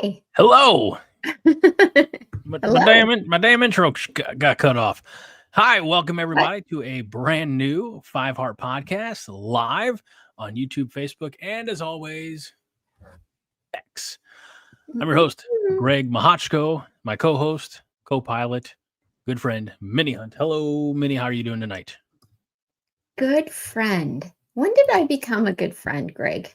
Hi. Hello. Hello. My damn intro got cut off. Hi, welcome everybody to a brand new Five Heart podcast live on YouTube, Facebook, and as always, X. I'm your host, Greg Mahachko, my co-host, co-pilot, good friend, Minnie Hunt. Hello, Minnie. How are you doing tonight? Good friend. When did I become a good friend, Greg?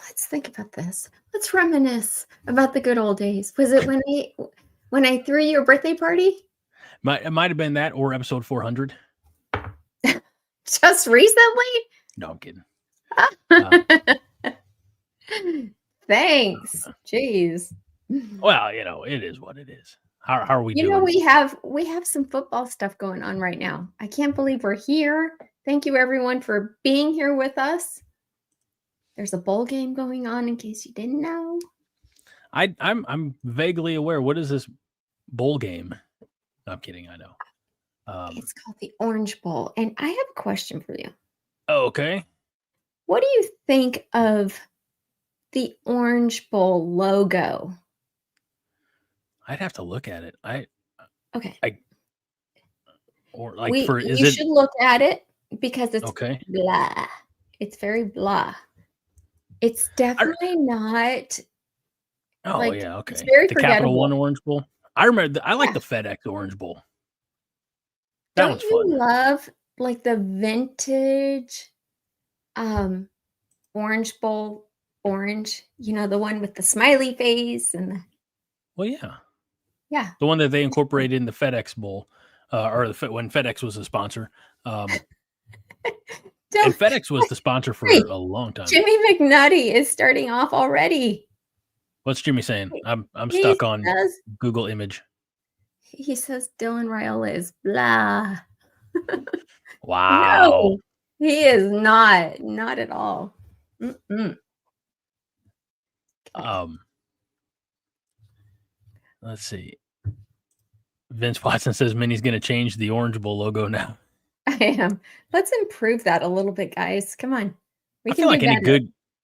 Let's think about this. Let's reminisce about the good old days. Was it when I threw you a birthday party? It might have been that or episode 400. Just recently? No, I'm kidding. Thanks. Jeez. Well, it is what it is. How are we doing? We have some football stuff going on right now. I can't believe we're here. Thank you everyone for being here with us. There's a bowl game going on in case you didn't know. I'm vaguely aware. What is this bowl game? No, I'm kidding. I know. It's called the Orange Bowl. And I have a question for you. Oh, okay. What do you think of the Orange Bowl logo? I'd have to look at it. Okay. You should look at it because it's okay. Blah. It's very blah. It's definitely not. Oh, yeah. Okay. It's very the forgettable. Capital One Orange Bowl. I remember. I like the FedEx Orange Bowl. That one's fun. Don't you love like the vintage Orange Bowl orange? You know, the one with the smiley face and Well, yeah. Yeah. The one that they incorporated in the FedEx Bowl, when FedEx was a sponsor. And FedEx was the sponsor for a long time. Jimmy McNutty is starting off already. What's Jimmy saying? I'm stuck on Google image. He says Dylan Raiola is blah. Wow. No, he is not. Not at all. Mm-mm. Let's see. Vince Watson says Minnie's going to change the Orange Bowl logo now. I am. Let's improve that a little bit, guys. Come on. I feel like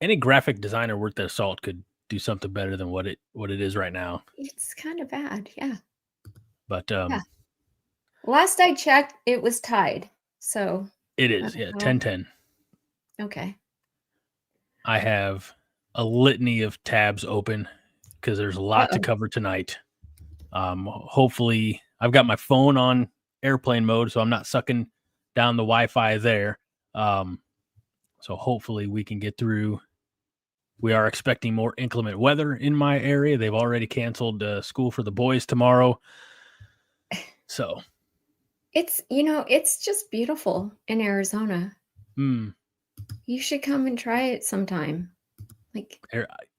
any graphic designer worth their salt could do something better than what it is right now. It's kind of bad, yeah. But last I checked, it was tied. So it is, yeah, 10-10. Okay. I have a litany of tabs open because there's a lot to cover tonight. Hopefully, I've got my phone on airplane mode, so I'm not sucking down the Wi-Fi there. So hopefully we can get through. We are expecting more inclement weather in my area. They've already canceled school for the boys tomorrow. So it's just beautiful in Arizona. You should come and try it sometime.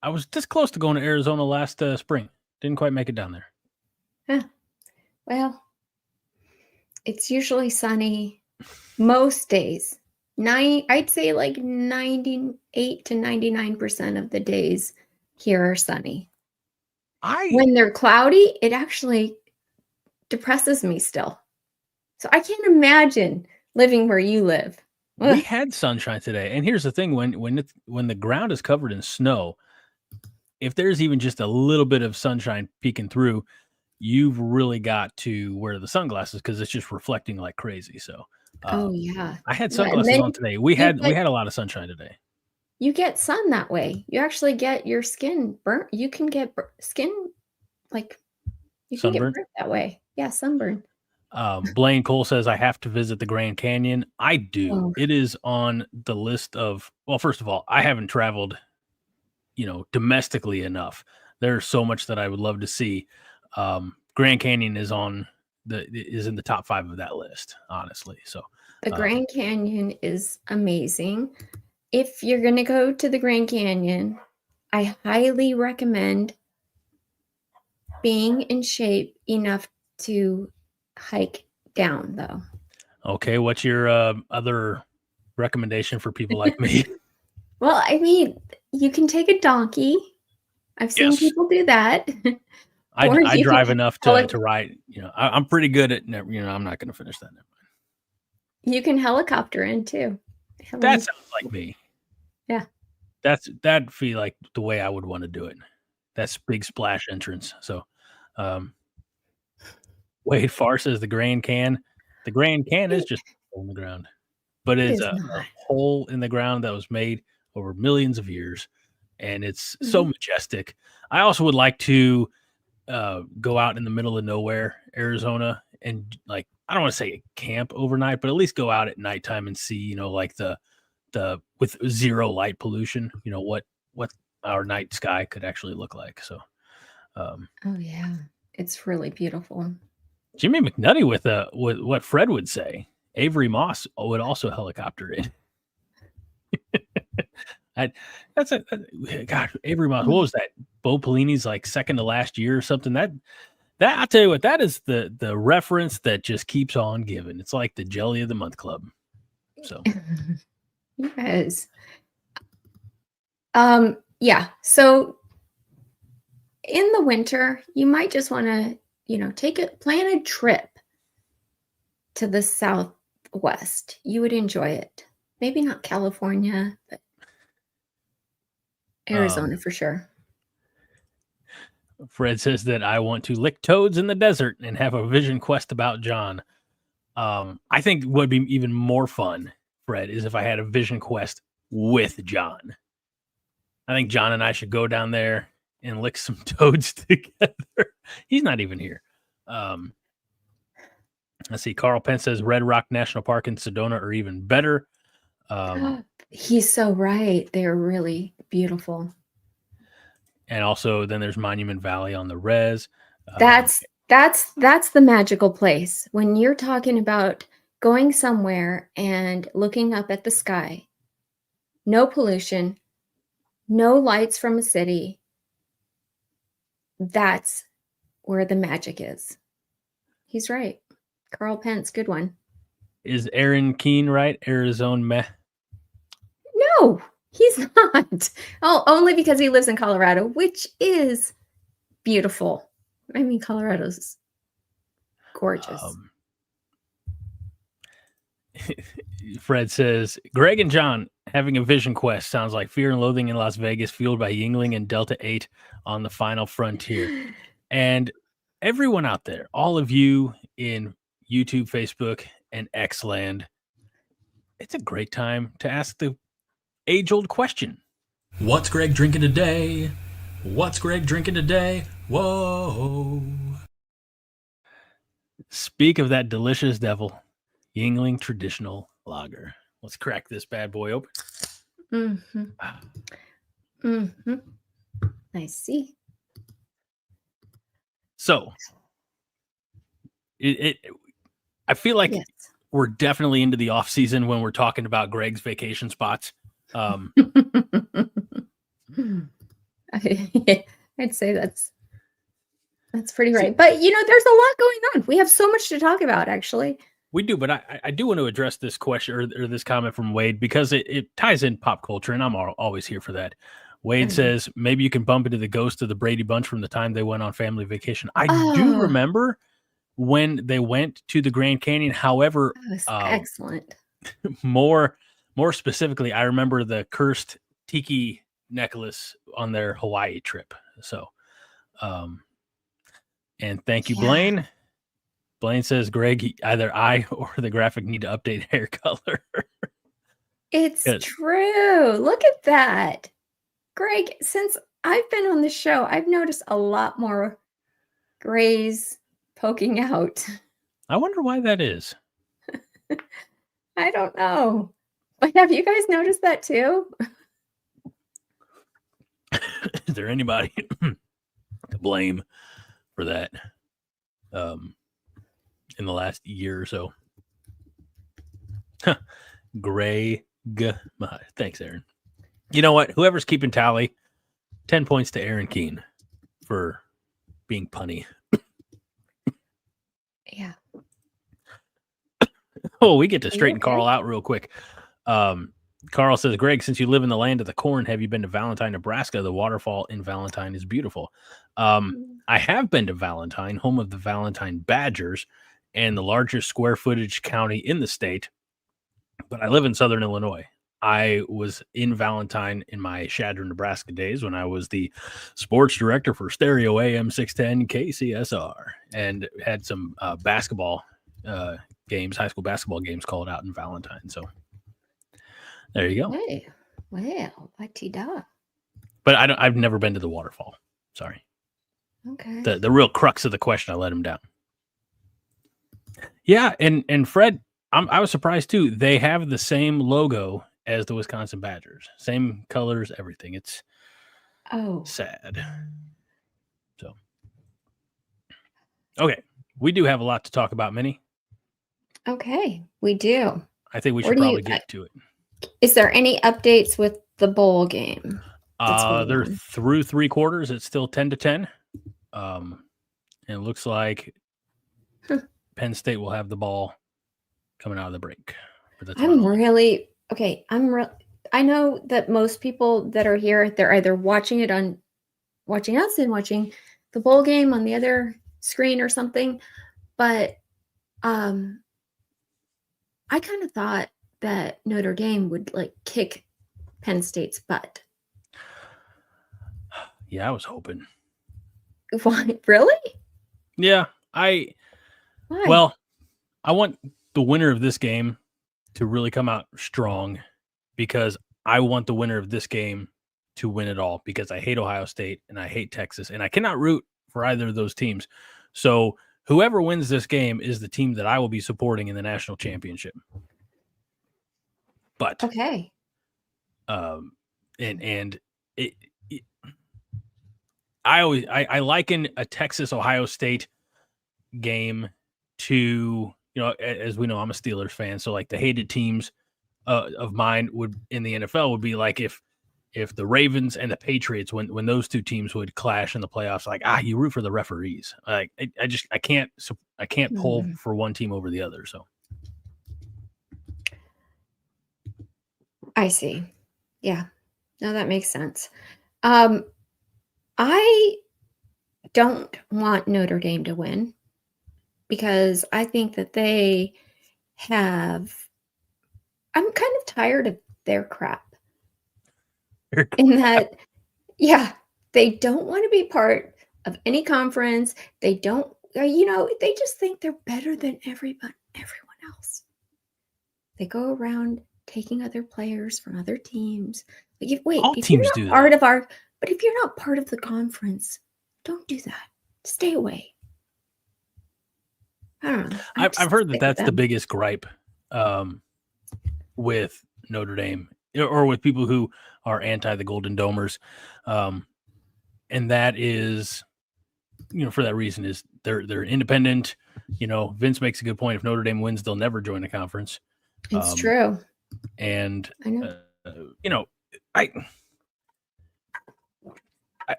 I was this close to going to Arizona last spring. Didn't quite make it down there. Huh. Well, it's usually sunny most days. I'd say like 98 to 99% of the days here are sunny. When they're cloudy, it actually depresses me still. So I can't imagine living where you live. We had sunshine today, and here's the thing: when the ground is covered in snow, if there's even just a little bit of sunshine peeking through, you've really got to wear the sunglasses because it's just reflecting like crazy. So, yeah, I had sunglasses on today. We had a lot of sunshine today. You get sun that way. You actually get your skin burnt. You can get skin sunburn get burnt that way. Yeah, sunburn. Blaine Cole says I have to visit the Grand Canyon. I do. It is on the list of. Well, first of all, I haven't traveled, domestically enough. There's so much that I would love to see. Grand Canyon is in the top 5 of that list, honestly. So the Grand Canyon is amazing. If you're going to go to the Grand Canyon, I highly recommend being in shape enough to hike down, though. Okay, what's your other recommendation for people like me? Well, I mean, you can take a donkey. I've seen people do that. I drive enough to ride. I'm pretty good at. I'm not going to finish that. You can helicopter in too. That sounds like me. Yeah. that'd feel like the way I would want to do it. That's big splash entrance. So, Wade Farr says the Grand Can. The Grand Can is just a hole in the ground, but It it's is a not. hole in the ground that was made over millions of years, and it's so Mhm. majestic. I also would like to go out in the middle of nowhere, Arizona, and like I don't want to say camp overnight, but at least go out at nighttime and see, like the with zero light pollution, what our night sky could actually look like. So Oh yeah, it's really beautiful. Jimmy McNutty with what Fred would say. Avery Moss would also helicopter it. God, Avery Moss. What was that? Bo Pelini's like second to last year or something. That I'll tell you what, that is the reference that just keeps on giving. It's like the Jelly of the Month Club. So Yes. Yeah. So in the winter, you might just want to, plan a trip to the Southwest. You would enjoy it. Maybe not California, but Arizona for sure. Fred says that I want to lick toads in the desert and have a vision quest about John. I think what would be even more fun, Fred, is if I had a vision quest with John. I think John and I should go down there and lick some toads together. He's not even here. Let's see. Carl Penn says Red Rock National Park and Sedona are even better. He's so right. They're really beautiful. And also then there's Monument Valley on the res. That's the magical place. When you're talking about going somewhere and looking up at the sky, no pollution, no lights from a city. That's where the magic is. He's right. Carl Pence, good one. Is Aaron Keene right? Arizona meh. No, he's not. Oh, only because he lives in Colorado, which is beautiful. I mean, Colorado's gorgeous. Fred says, Greg and John having a vision quest sounds like Fear and Loathing in Las Vegas, fueled by Yingling and Delta 8 on the final frontier. And everyone out there, all of you in YouTube, Facebook, and Xland, it's a great time to ask the age-old question. What's Greg drinking today? What's Greg drinking today? Whoa. Speak of that delicious devil, Yingling Traditional Lager. Let's crack this bad boy open. Mm-hmm. Mm-hmm. I see. So, I feel like we're definitely into the off season when we're talking about Greg's vacation spots. I'd say that's pretty right. But there's a lot going on. We have so much to talk about, actually. We do, but I do want to address this question or this comment from Wade because it ties in pop culture, and I'm always here for that. Wade says maybe you can bump into the ghost of the Brady Bunch from the time they went on family vacation. I do remember when they went to the Grand Canyon. However, excellent. More specifically, I remember the cursed tiki necklace on their Hawaii trip. So, and thank you, Blaine. Blaine says, Greg, either I or the graphic need to update hair color. It's true. Look at that. Greg, since I've been on the show, I've noticed a lot more grays poking out. I wonder why that is. I don't know. But have you guys noticed that too? Is there anybody to blame for that in the last year or so? Greg. Thanks, Aaron. You know what? Whoever's keeping tally, 10 points to Aaron Keene for being punny. Yeah. Oh, we get to straighten Carl out real quick. Carl says, Greg, since you live in the land of the corn, have you been to Valentine, Nebraska? The waterfall in Valentine is beautiful. I have been to Valentine, home of the Valentine Badgers and the largest square footage county in the state, but I live in Southern Illinois. I was in Valentine in my Shadron, Nebraska days when I was the sports director for Stereo AM 610 KCSR and had some basketball games, high school basketball games called out in Valentine. So there you go. Hey, well, la-ti-da. But I've never been to the waterfall. Sorry. Okay. The real crux of the question, I let him down. Yeah, and Fred, I was surprised too. They have the same logo as the Wisconsin Badgers, same colors, everything. It's sad. So, okay, we do have a lot to talk about, Minnie. Okay, we do. I think we should probably get to it. Is there any updates with the bowl game? They're through 3 quarters. It's still 10-10. And it looks like Penn State will have the ball coming out of the break. I know that most people that are here, they're either watching us and watching the bowl game on the other screen or something. But I kind of thought that Notre Dame would like kick Penn State's butt. Yeah, I was hoping. Why? Really? Yeah, Why? Well, I want the winner of this game to really come out strong because I want the winner of this game to win it all because I hate Ohio State and I hate Texas and I cannot root for either of those teams. So whoever wins this game is the team that I will be supporting in the national championship. But okay. I liken a Texas Ohio State game to, as we know, I'm a Steelers fan, so like the hated teams of mine would in the NFL would be like if the Ravens and the Patriots when those two teams would clash in the playoffs, like you root for the referees. Like I can't pull for one team over the other. So I see. Yeah. No, that makes sense. I don't want Notre Dame to win because I think that I'm kind of tired of their crap. In that, yeah, they don't want to be part of any conference. They don't, they just think they're better than everyone else. They go around taking other players from other teams. Like, if you're not part of the conference, don't do that. Stay away. I don't know. I've heard that's the biggest gripe with Notre Dame or with people who are anti the Golden Domers. And that is, for that reason is they're independent. Vince makes a good point. If Notre Dame wins, they'll never join a conference. It's true. And, I know. I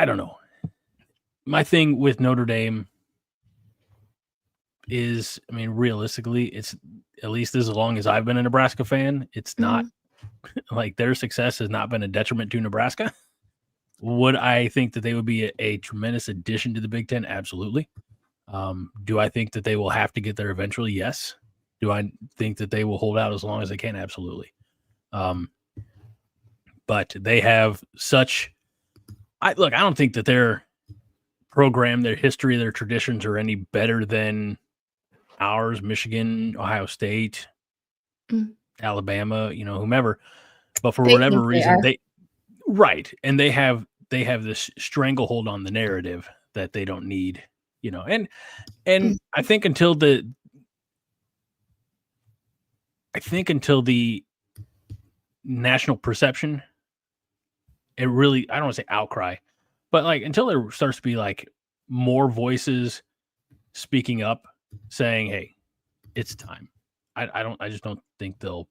don't know. My thing with Notre Dame is, realistically, it's at least as long as I've been a Nebraska fan, it's not like their success has not been a detriment to Nebraska. Would I think that they would be a tremendous addition to the Big Ten? Absolutely. Do I think that they will have to get there eventually? Yes. Do I think that they will hold out as long as they can? Absolutely. But they have such. I don't think that their program, their history, their traditions are any better than ours, Michigan, Ohio State, Alabama, whomever. But for whatever reason, and they have this stranglehold on the narrative that they don't need, and I think until the national perception, it really, I don't want to say outcry, but like until there starts to be like more voices speaking up saying, hey, it's time. I just don't think they'll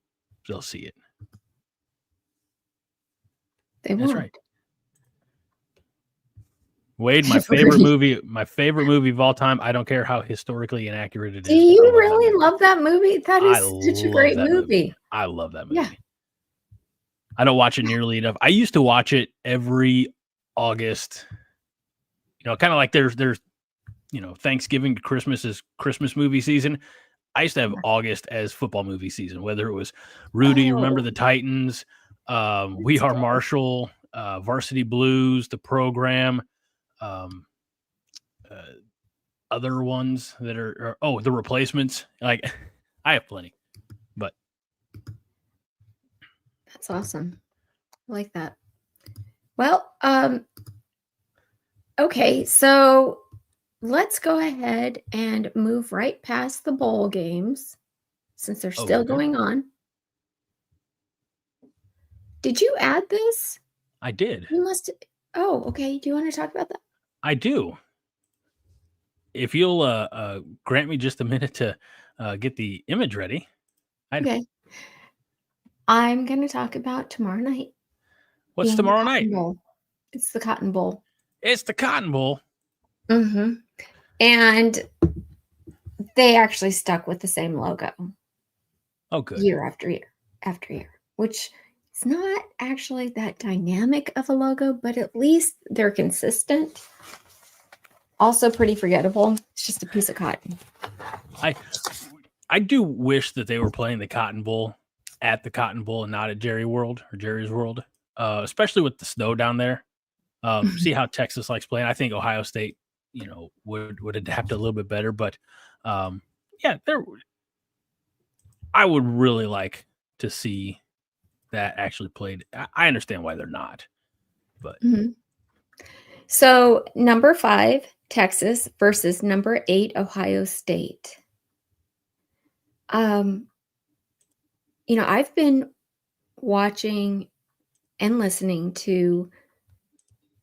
see it. That's right. Wade, my favorite movie of all time. I don't care how historically inaccurate it is. Do you really love that movie? That is such a great movie. I love that movie. Yeah. I don't watch it nearly enough. I used to watch it every August. Kind of like there's Thanksgiving to Christmas is Christmas movie season. I used to have August as football movie season, whether it was Rudy, Remember the Titans, We Are Marshall, Varsity Blues, The Program, other ones that are The Replacements. Like, I have plenty, but that's awesome. I like that. Well, okay, so let's go ahead and move right past the bowl games since they're still going on. Did you add this? I did. You must. Oh, okay. Do you want to talk about that? I do. If you'll grant me just a minute to get the image ready. Okay. I'm going to talk about tomorrow night. What's tomorrow night? Bowl. It's the Cotton Bowl. It's the Cotton Bowl. Mm-hmm. And they actually stuck with the same logo. Oh, good. Year after year after year, which is not actually that dynamic of a logo, but at least they're consistent. Also pretty forgettable. It's just a piece of cotton. I do wish that they were playing the Cotton Bowl at the Cotton Bowl and not at Jerry's World, especially with the snow down there. See how Texas likes playing. I think Ohio State, would adapt a little bit better. But I would really like to see that actually played. I understand why they're not, but So number 5, Texas versus number 8, Ohio State. I've been watching and listening to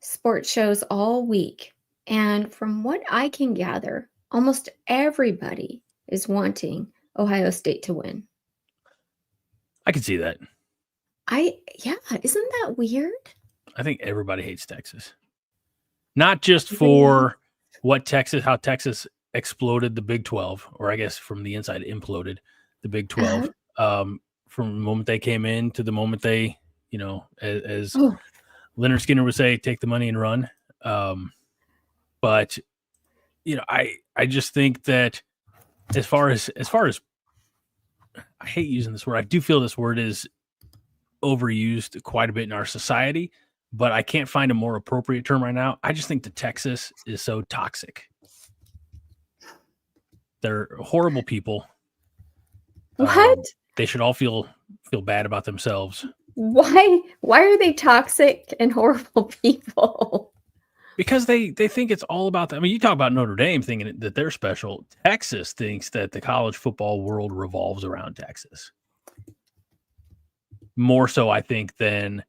sports shows all week. And from what I can gather, almost everybody is wanting Ohio State to win. I can see that. Isn't that weird? I think everybody hates Texas. Not just for how Texas exploded the Big 12, or I guess from the inside imploded the Big 12. From the moment they came in to the moment they, as Leonard Skinner would say, take the money and run. But I just think that as far as I hate using this word. I do feel this word is overused quite a bit in our society, but I can't find a more appropriate term right now. I just think that Texas is so toxic. They're horrible people. What? They should all feel bad about themselves. Why are they toxic and horrible people? Because they think it's all about them. I mean, you talk about Notre Dame thinking that they're special. Texas thinks that the college football world revolves around Texas. More so, I think, than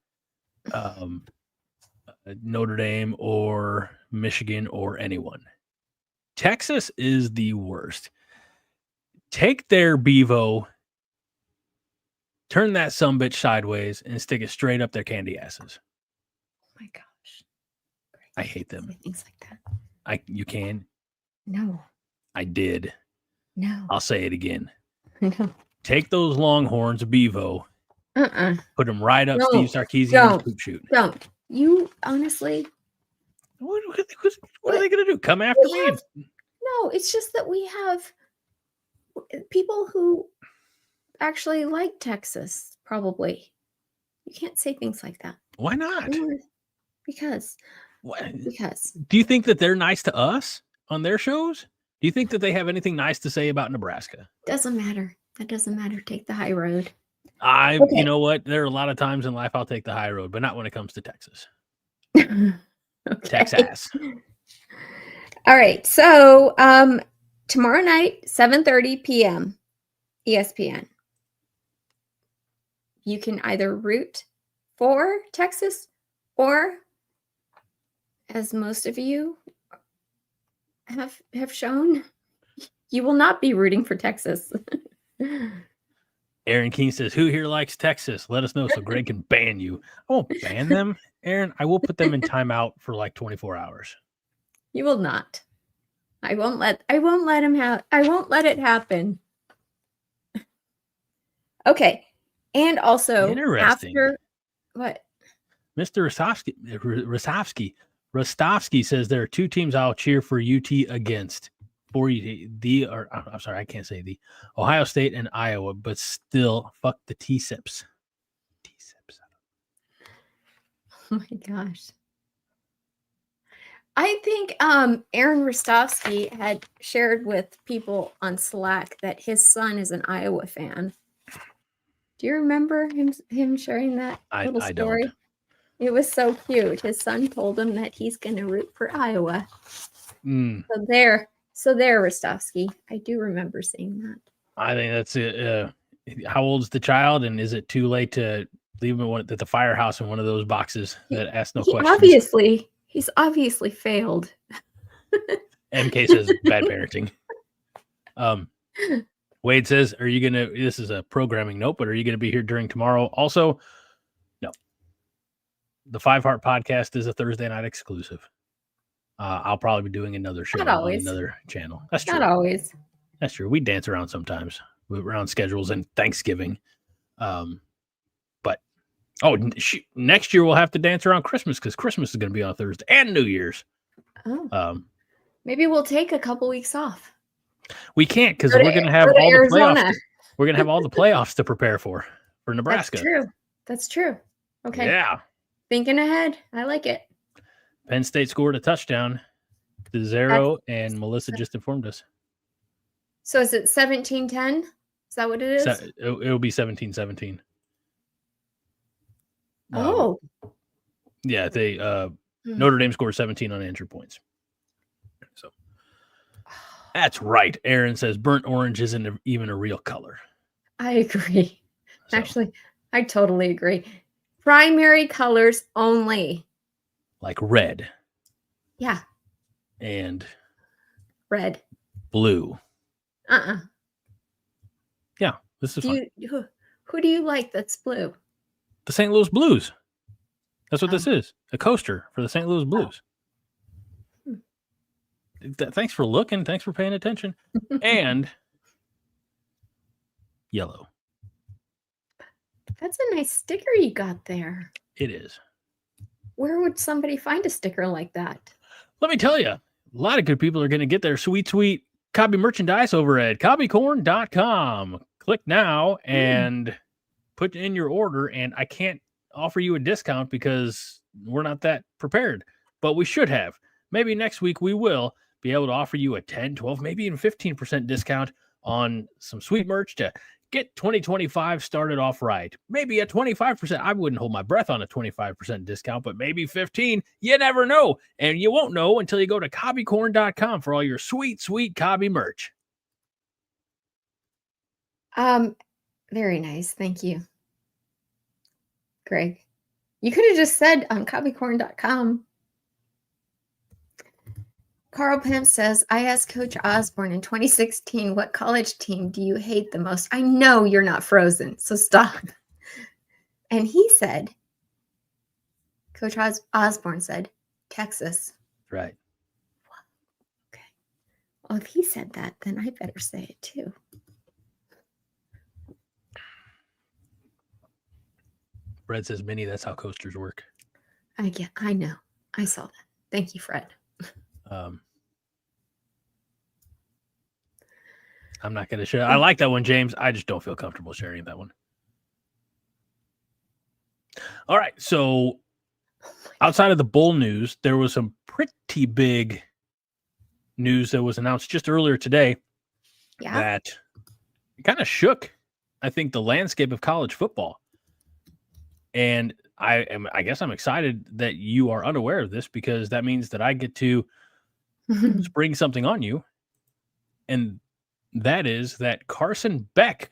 Notre Dame or Michigan or anyone. Texas is the worst. Take their Bevo, turn that sumbitch sideways, and stick it straight up their candy asses. Oh my gosh. I hate them. Things like that. You can? No. I did. No. I'll say it again. No. Take those Longhorns Bevo. Put them right up Steve Sarkisian's poop chute. Don't. You honestly. What are they going to do? Come after me? No, it's just that we have people who actually like Texas, probably. You can't say things like that. Why not? Because. Do you think that they're nice to us on their shows? Do you think that they have anything nice to say about Nebraska? Doesn't matter. That doesn't matter. Take the high road. You know what? There are a lot of times in life I'll take the high road, but not when it comes to Texas. Texas. All right. So tomorrow night, 7:30 p.m. ESPN. You can either root for Texas or, as most of you have shown, you will not be rooting for Texas. Aaron Keene says, who here likes Texas? Let us know so Greg can ban you. I won't ban them, Aaron. I will put them in timeout for like 24 hours. You will not. I won't let it happen. Okay. And also after what? Mr. Rostovsky says there are two teams I'll cheer for UT against. for I'm sorry, I can't say the Ohio State and Iowa, but still fuck the T-Sips. Oh my gosh. I think Aaron Rostovsky had shared with people on Slack that his son is an Iowa fan. Do you remember him sharing that little story? Don't. It was so cute. His son told him that he's going to root for Iowa. So there, Rostovsky. I do remember seeing that. I think that's it. How old's the child, and is it too late to leave him at the firehouse in one of those boxes that ask no questions? He's obviously failed. MK says bad parenting. Wade says, are you going to, this is a programming note, but are you going to be here during tomorrow? Also, no. The 5 Heart podcast is a Thursday night exclusive. I'll probably be doing another show on another channel. That's true. Not always. That's true. We dance around sometimes around schedules and Thanksgiving. But next year we'll have to dance around Christmas because Christmas is going to be on Thursday and New Year's. Oh. Maybe we'll take a couple weeks off. We can't because we're going to have all the playoffs. We're going to have all the playoffs to prepare for Nebraska. That's true. Okay. Yeah. Thinking ahead. I like it. Penn State scored a touchdown to 0, and Melissa just informed us. So is it 17-10? Is that what it is? It'll be 17-17. Oh. Yeah, they Notre Dame scored 17 unanswered points. So that's right. Aaron says burnt orange isn't even a real color. I agree. So. Actually, I totally agree. Primary colors only. Like red. Yeah. And red. Blue. Yeah, this is fun. Who do you like that's blue? The St. Louis Blues. That's what this is. A coaster for the St. Louis Blues. Thanks for looking. Thanks for paying attention. And yellow. That's a nice sticker you got there. It is. Where would somebody find a sticker like that? Let me tell you, a lot of good people are going to get their sweet Cobby merchandise over at cobbycorn.com. Click now and put in your order. And I can't offer you a discount because we're not that prepared, but we should have. Maybe next week we will be able to offer you a 10, 12, maybe even 15% discount on some sweet merch to get 2025 started off right. Maybe at 25%. I wouldn't hold my breath on a 25% discount, but maybe 15. You never know. And you won't know until you go to cobbycorn.com for all your sweet Cobby merch. Very nice. Thank you, Greg. You could have just said on cobbycorn.com. Carl Pimp says, I asked Coach Osborne in 2016, what college team do you hate the most? I know you're not Frozen, so stop. And he said, Coach Osborne said, Texas. Right. Okay. Well, if he said that, then I better say it too. Fred says, Minnie, that's how coasters work. I know. I saw that. Thank you, Fred. I'm not going to share. I like that one, James. I just don't feel comfortable sharing that one. All right. So outside of the bowl news, there was some pretty big news that was announced just earlier today that kind of shook, I think, the landscape of college football. And I guess I'm excited that you are unaware of this because that means that I get to spring something on you. And that is that Carson Beck,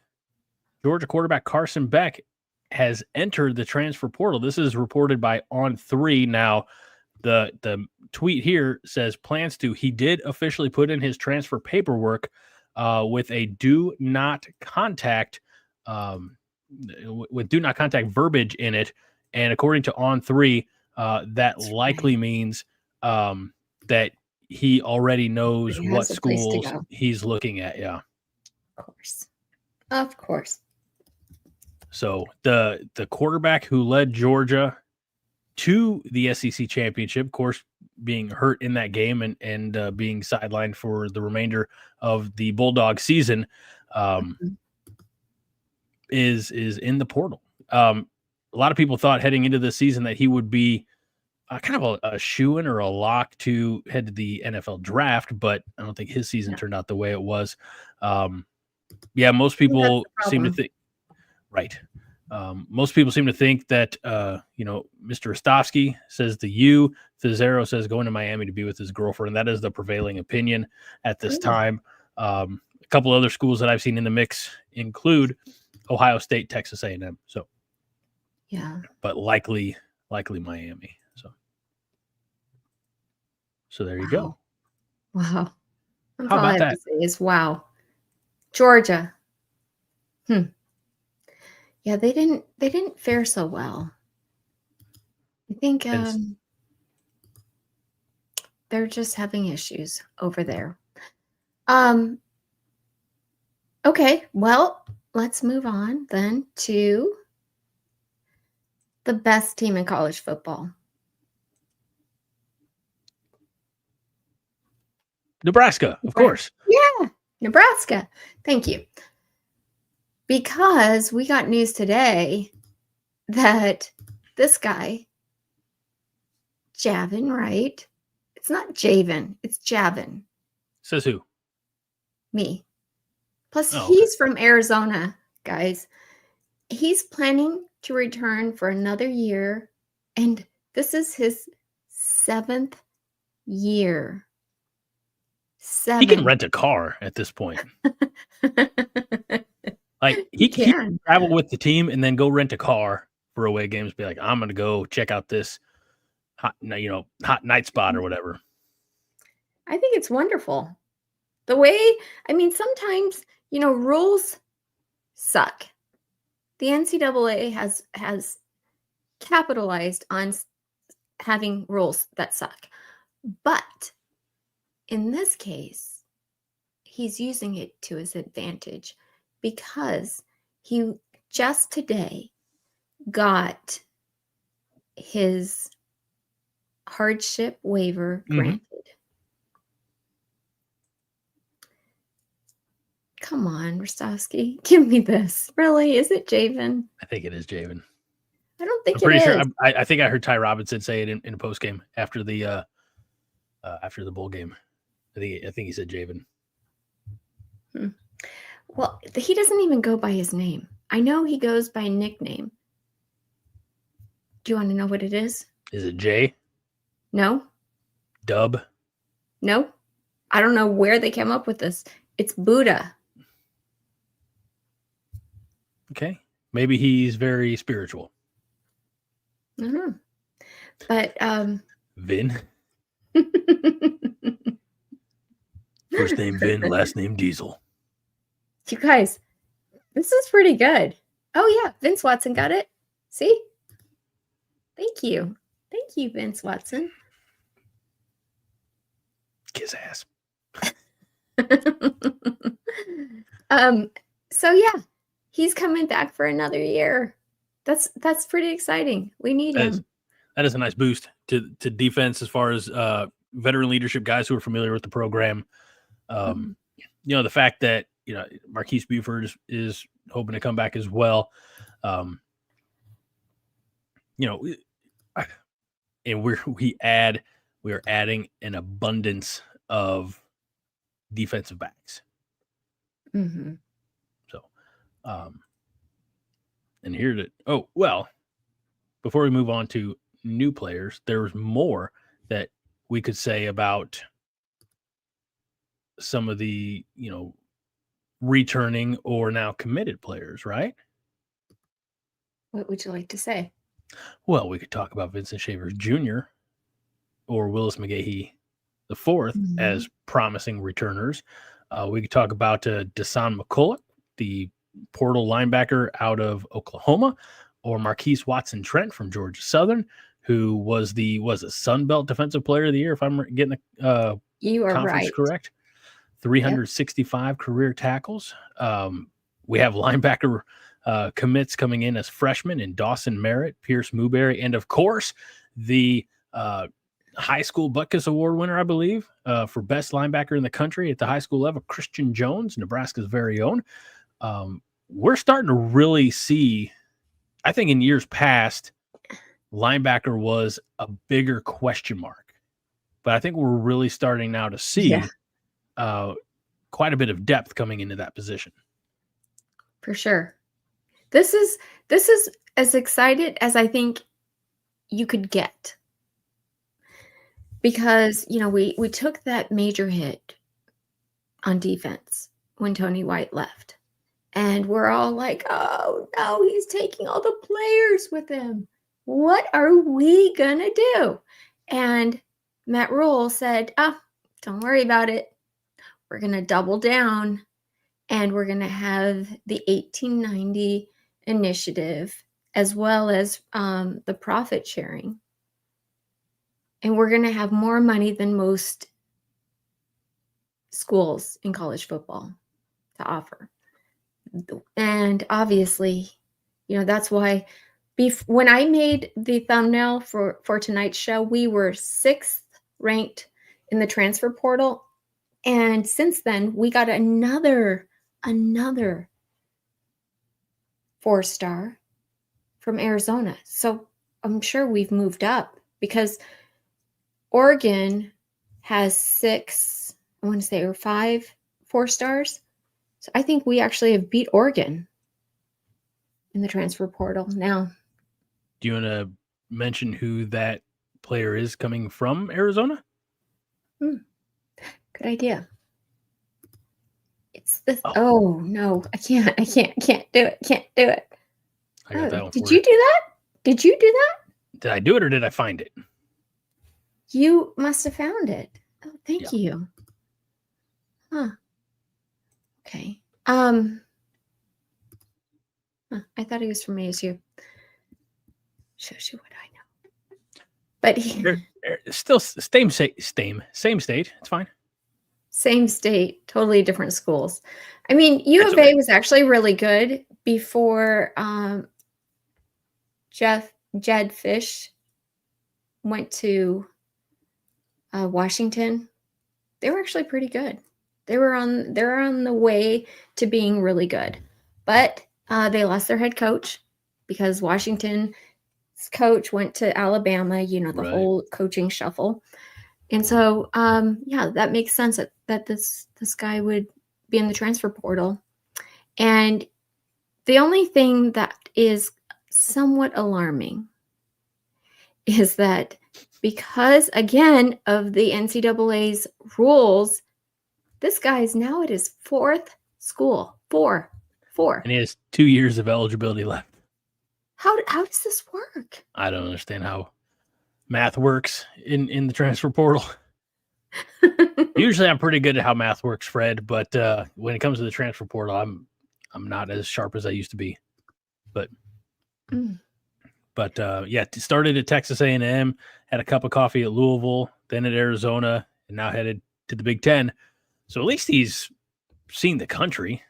Georgia quarterback Carson Beck, has entered the transfer portal. This is reported by On3. Now, the tweet here says plans to. He did officially put in his transfer paperwork with a do not contact verbiage in it. And according to On3, that likely means that he already knows what schools he's looking at. Yeah. Of course. So the quarterback who led Georgia to the SEC championship, of course, being hurt in that game and being sidelined for the remainder of the Bulldog season, is in the portal. A lot of people thought heading into this season that he would be kind of a shoo-in or a lock to head to the NFL draft, but I don't think his season turned out the way it was. Most people seem to think, right. Most people seem to think that, Mr. Rostovsky says the U, Fizero says going to Miami to be with his girlfriend. That is the prevailing opinion at this time. A couple other schools that I've seen in the mix include Ohio State, Texas A&M. So, but likely Miami. So there you go. Wow. That's How all I about have that? to say is wow. Georgia. Yeah, they didn't fare so well. I think they're just having issues over there. Okay, well, let's move on then to the best team in college football. Nebraska, of course. Yeah, Nebraska. Thank you. Because we got news today that this guy, Javin, right? It's not Javin, it's Javin. Says who? Me. Plus, he's from Arizona, guys. He's planning to return for another year, and this is his 7th year. He can rent a car at this point. Like he can travel with the team and then go rent a car for away games. Be like, I'm going to go check out this hot night spot or whatever. I think it's wonderful. The way, sometimes, rules suck. The NCAA has capitalized on having rules that suck. But in this case, he's using it to his advantage because he just today got his hardship waiver granted. Come on, Rostovsky, give me this. Really? Is it Javin? I think it is Javin. I don't think I'm pretty it sure. is. I think I heard Ty Robinson say it in a post game after the bowl game. I think he said Javin. Well, he doesn't even go by his name. I know he goes by nickname. Do you want to know what it is? Is it Jay? No. Dub? No. I don't know where they came up with this. It's Buddha. Okay. Maybe he's very spiritual. Mm-hmm. But Vin. First name Vin, last name Diesel. You guys, this is pretty good. Oh yeah, Vince Watson got it. See? Thank you. Thank you, Vince Watson. Kiss ass. So yeah, he's coming back for another year. That's pretty exciting. We need him. That is a nice boost to defense as far as veteran leadership, guys who are familiar with the program. The fact that Marquise Buford is hoping to come back as well. And we are adding an abundance of defensive backs. Mm-hmm. So, and here before we move on to new players, there's more that we could say about some of the, returning or now committed players, right? What would you like to say? Well, we could talk about Vincent Shavers Jr. or Willis McGahee the fourth as promising returners. We could talk about Dasan McCulloch, the portal linebacker out of Oklahoma, or Marquise Watson Trent from Georgia Southern, who was a Sun Belt Defensive Player of the Year, if I'm getting the you are conference right. correct. 365 career tackles. We have linebacker commits coming in as freshmen in Dawson Merritt, Pierce Newberry, and of course the high school Butkus Award winner, I believe, for best linebacker in the country at the high school level, Christian Jones, Nebraska's very own. We're starting to really see, I think in years past, linebacker was a bigger question mark. But I think we're really starting now to see quite a bit of depth coming into that position. For sure. This is as excited as I think you could get. Because, we took that major hit on defense when Tony White left. And we're all like, oh, no, he's taking all the players with him. What are we going to do? And Matt Rule said, don't worry about it. We're going to double down, and we're going to have the 1890 initiative as well as the profit sharing. And we're going to have more money than most schools in college football to offer. And obviously, that's why when I made the thumbnail for tonight's show, we were 6th ranked in the transfer portal. And since then, we got another 4-star from Arizona. So I'm sure we've moved up, because Oregon has 6, I want to say, or 5 4-stars. So I think we actually have beat Oregon in the transfer portal now. Do you want to mention who that player is coming from Arizona? Good idea. It's the oh no, I can't do it. I got that one. Did you do that? Did you do that? Did I do it, or did I find it? You must have found it. Oh, thank you. Huh. Okay. I thought he was from ASU. Shows you what I know. But still same state. It's fine. Same state, totally different schools. I mean, U of A was actually really good before Jed Fish went to Washington. They were actually pretty good. They're on the way to being really good, but they lost their head coach because Washington's coach went to Alabama. The whole coaching shuffle, and so that makes sense that this guy would be in the transfer portal. And the only thing that is somewhat alarming is that because, again, of the NCAA's rules, this guy is now at his 4th school. Four. And he has 2 years of eligibility left. How does this work? I don't understand how math works in the transfer portal. Usually I'm pretty good at how math works, Fred, but when it comes to the transfer portal, I'm not as sharp as I used to be. But started at Texas A&M, had a cup of coffee at Louisville, then at Arizona, and now headed to the Big Ten. So at least he's seen the country,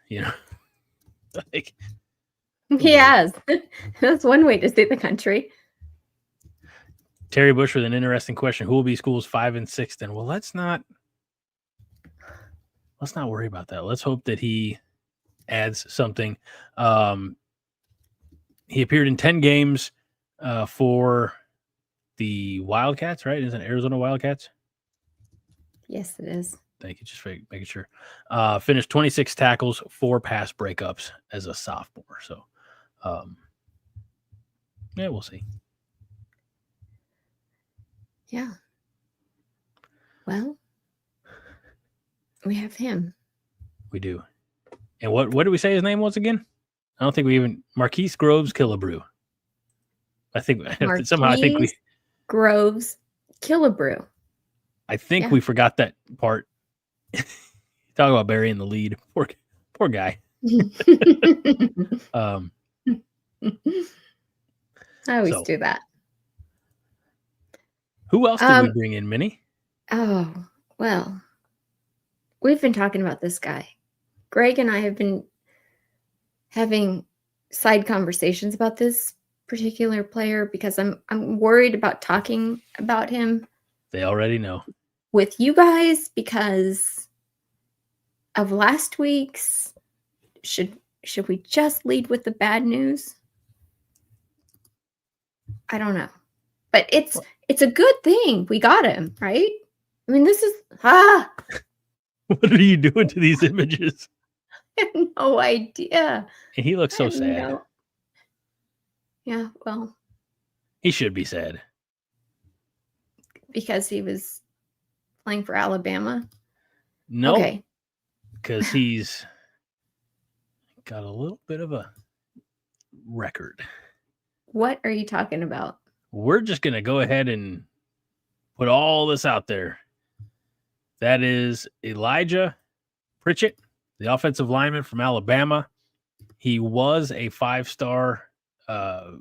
Like, he has. That's one way to see the country. Terry Bush with an interesting question. Who will be schools 5 and 6 then? Well, let's not worry about that. Let's hope that he adds something. He appeared in 10 games for the Wildcats, right? Is it Arizona Wildcats? Yes, it is. Thank you. Just for making sure. Finished 26 tackles, 4 pass breakups as a sophomore. So, we'll see. Yeah. Well, we have him. We do. And what did we say his name was again? I don't think we even Marquise Groves Killebrew. Groves Killebrew. I think we forgot that part. Talk about burying the lead. Poor guy. I always do that. Who else did we bring in, Minnie? Oh, well, we've been talking about this guy. Greg and I have been having side conversations about this particular player because I'm worried about talking about him They already know. With you guys because of last week's. Should we just lead with the bad news? I don't know. But it's a good thing we got him, right? I mean, this is What are you doing to these images? I have no idea. And he looks so sad. Yeah, well. He should be sad. Because he was playing for Alabama? No. Nope. Okay. Because he's got a little bit of a record. What are you talking about? We're just going to go ahead and put all this out there. That is Elijah Pritchett, the offensive lineman from Alabama. He was a 5-star, I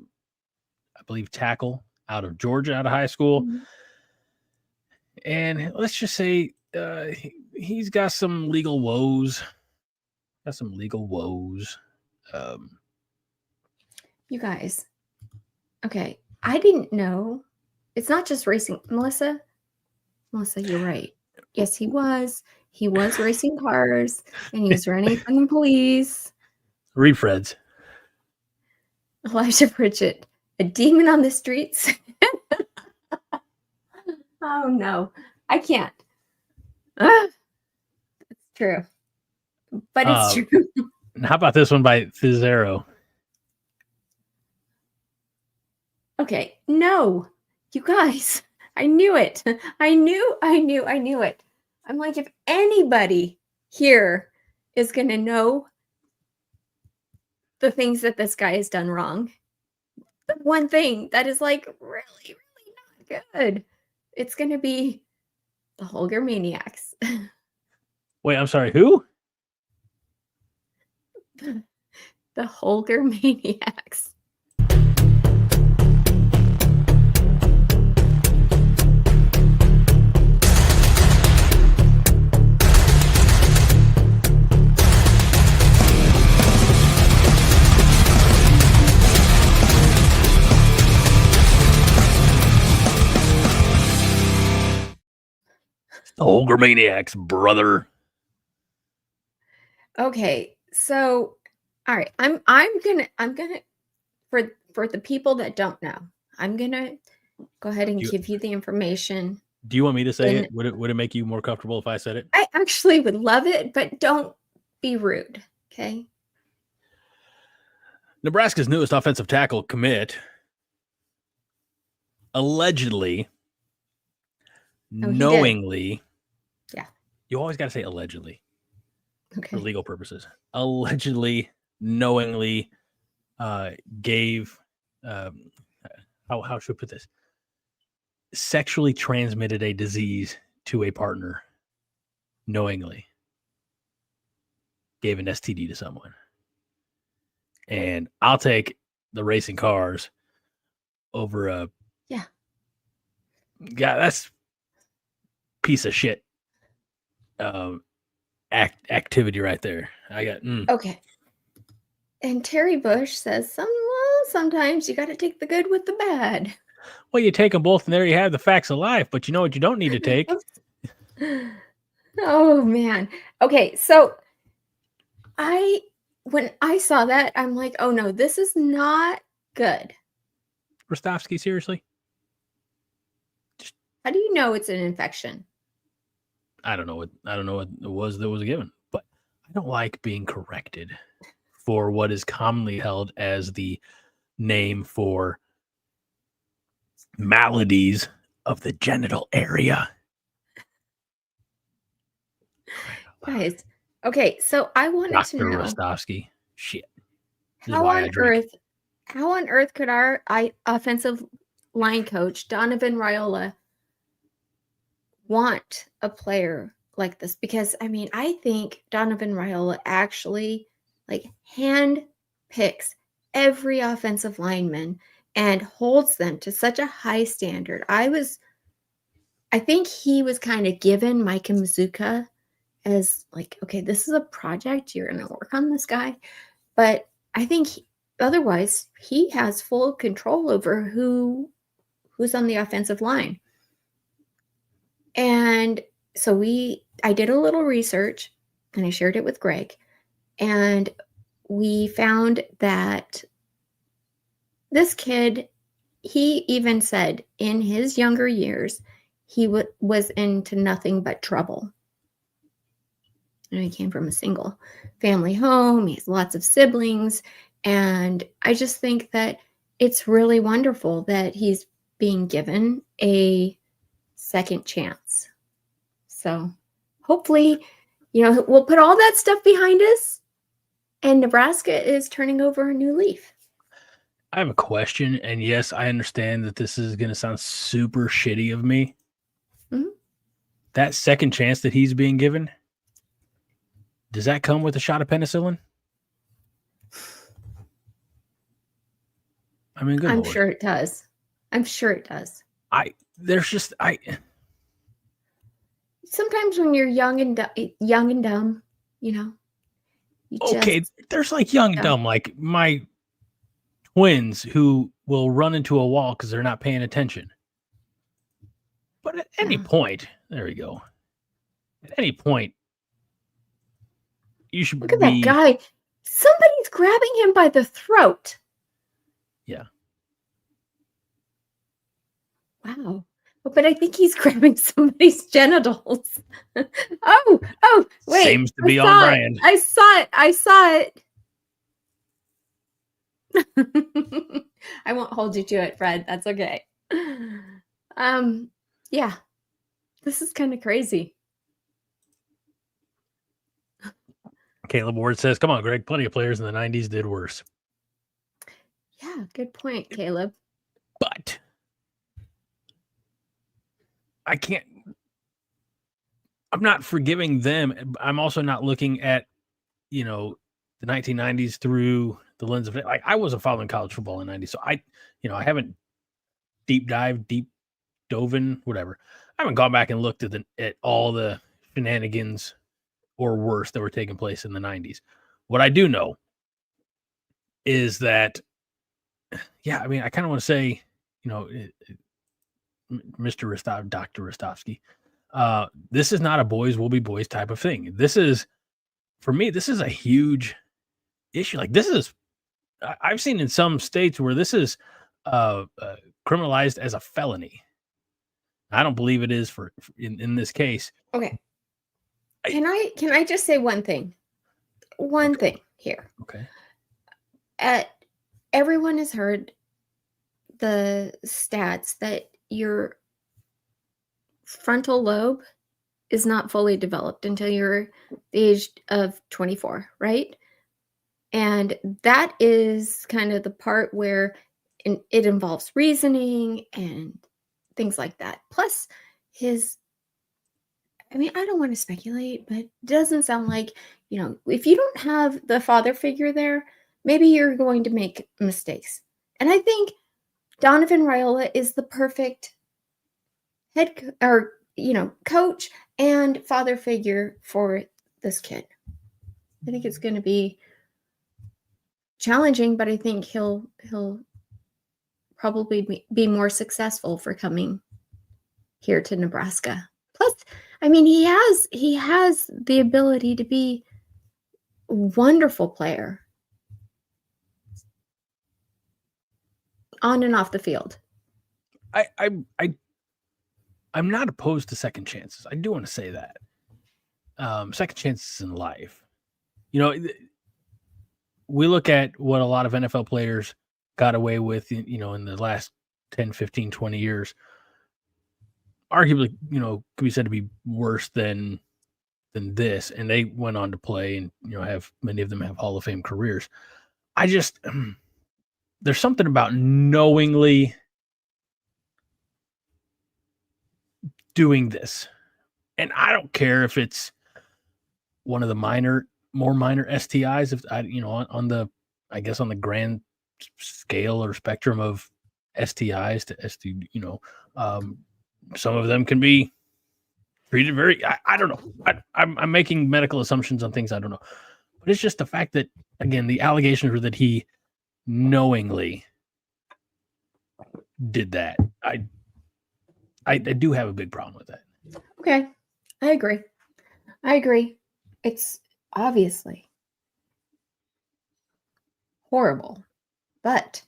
believe, tackle out of Georgia, out of high school. Mm-hmm. And let's just say he's got some legal woes. You guys. Okay. I didn't know. It's not just racing. Melissa, you're right. Yes, he was. He was racing cars and he was running from the police. Read Freds. Elijah Pritchett, a demon on the streets. Oh, no. I can't. It's true. But it's true. How about this one by Fizero? Okay. No. You guys. I knew it. I knew it. I'm like, if anybody here is going to know the things that this guy has done wrong, the one thing that is like really, really not good, it's going to be the Holger Maniacs. Wait, I'm sorry. Who? The Holger Maniacs. The Holger Maniacs, brother. Okay, so all right, I'm gonna for the people that don't know, I'm gonna go ahead and give you the information. Do you want me to say it? Would it make you more comfortable if I said it? I actually would love it, but don't be rude, okay? Nebraska's newest offensive tackle commit allegedly, knowingly. Yeah. You always got to say allegedly. Okay. For legal purposes. Allegedly, knowingly gave, how should I put this? Sexually transmitted a disease to a partner. Knowingly. Gave an STD to someone. And I'll take the racing cars over a... Yeah, that's piece of shit activity right there. I got... Okay. And Terry Bush says, sometimes you got to take the good with the bad. Well, you take them both and there you have the facts of life, but you know what you don't need to take? Oh, man. Okay, so when I saw that, I'm like, oh no, this is not good. Rostovsky, seriously? How do you know it's an infection? I don't know what it was that was given, but I don't like being corrected for what is commonly held as the name for maladies of the genital area. Guys, okay, so I wanted to know, Rostovsky. Shit. How on earth could our offensive line coach, Donovan Raiola, want a player like this? Because, I mean, I think Donovan Raiola actually, hand picks every offensive lineman and holds them to such a high standard. I think he was kind of given Micah Mazuka as okay, this is a project. You're going to work on this guy. But I think otherwise he has full control over who's on the offensive line. And so I did a little research and I shared it with Greg, and we found that this kid, he even said in his younger years, he was into nothing but trouble. And he came from a single family home. He has lots of siblings. And I just think that it's really wonderful that he's being given a second chance. So hopefully, we'll put all that stuff behind us and Nebraska is turning over a new leaf. I have a question. And yes, I understand that this is going to sound super shitty of me. Mm-hmm. That second chance that he's being given, does that come with a shot of penicillin? I mean, good I'm Lord. sure it does. I'm sure it does. Sometimes when you're young and dumb, okay, there's like young and dumb, like my twins who will run into a wall because they're not paying attention. But at any point, there we go. At any point, you should look at that guy. Somebody's grabbing him by the throat. Yeah. Wow. But I think he's grabbing somebody's genitals. Oh, wait. Seems to be on brand. I saw it. I won't hold you to it, Fred. That's okay. Yeah. This is kind of crazy. Caleb Ward says, come on, Greg. Plenty of players in the 90s did worse. Yeah, good point, Caleb. But I'm not forgiving them. I'm also not looking at, the 1990s through the lens of it. Like, I wasn't following college football in the 90s. So I haven't deep dove in, whatever. I haven't gone back and looked at all the shenanigans or worse that were taking place in the 90s. What I do know is that, I kind of want to say, Mr. Rostov, Dr. Rostovsky, this is not a boys will be boys type of thing. For me, this is a huge issue. Like, I've seen in some states where this is criminalized as a felony. I don't believe it is in this case. Okay. Can I just say one thing? One thing here. Okay. Everyone has heard the stats that your frontal lobe is not fully developed until you're the age of 24, right? And that is kind of the part where it involves reasoning and things like that. Plus I don't want to speculate, but it doesn't sound like, if you don't have the father figure there, maybe you're going to make mistakes. And I think Donovan Raiola is the perfect coach and father figure for this kid. I think it's going to be challenging, but I think he'll probably be more successful for coming here to Nebraska. Plus, he has the ability to be a wonderful player on and off the field. I'm not opposed to second chances. I do want to say that. Second chances in life. We look at what a lot of NFL players got away with, in the last 10, 15, 20 years. Arguably, could be said to be worse than this. And they went on to play and, many of them have Hall of Fame careers. There's something about knowingly doing this. And I don't care if it's one of the more minor STIs, if on the grand scale or spectrum of STIs to ST, some of them can be treated very, I don't know. I'm making medical assumptions on things I don't know. But it's just the fact that, again, the allegations were that he knowingly did that. I do have a big problem with that. Okay. I agree. It's obviously horrible, but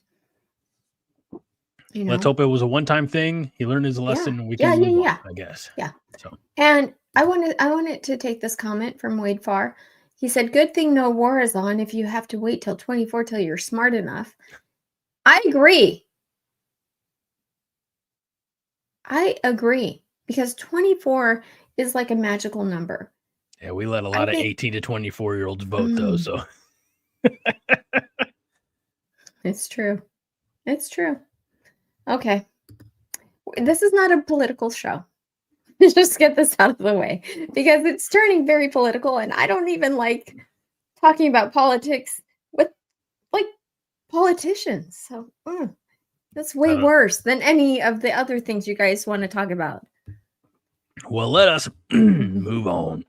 Let's hope it was a one-time thing. He learned his lesson. And we can move on, I guess. Yeah. So, and I wanted to take this comment from Wade Farr. He said, "Good thing no war is on if you have to wait till 24 till you're smart enough." I agree. Because 24 is like a magical number. yeah, we let a lot of 18 to 24-year-olds vote, though. So it's true. Okay. This is not a political show. Just get this out of the way because it's turning very political, and I don't even like talking about politics with like politicians. So that's way worse than any of the other things you guys want to talk about. Well, let us move on.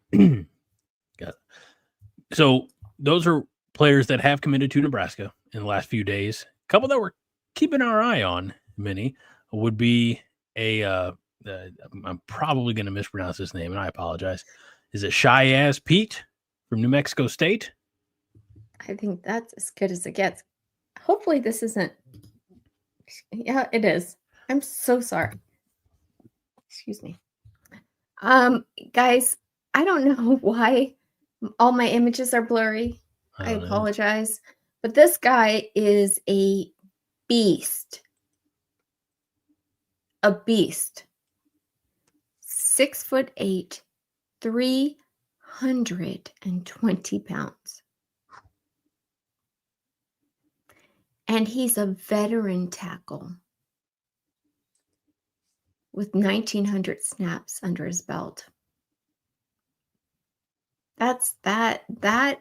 So those are players that have committed to Nebraska in the last few days. A couple that we're keeping our eye on, Minnie, would be I'm probably going to mispronounce his name, and I apologize. Is it Shiyazh Pete from New Mexico State? I think that's as good as it gets. Hopefully this isn't. Yeah, it is. I'm so sorry. Excuse me. Guys, I don't know why all my images are blurry. I apologize. But this guy is a beast. A beast. 6'8", 320 pounds. And he's a veteran tackle with 1,900 snaps under his belt. That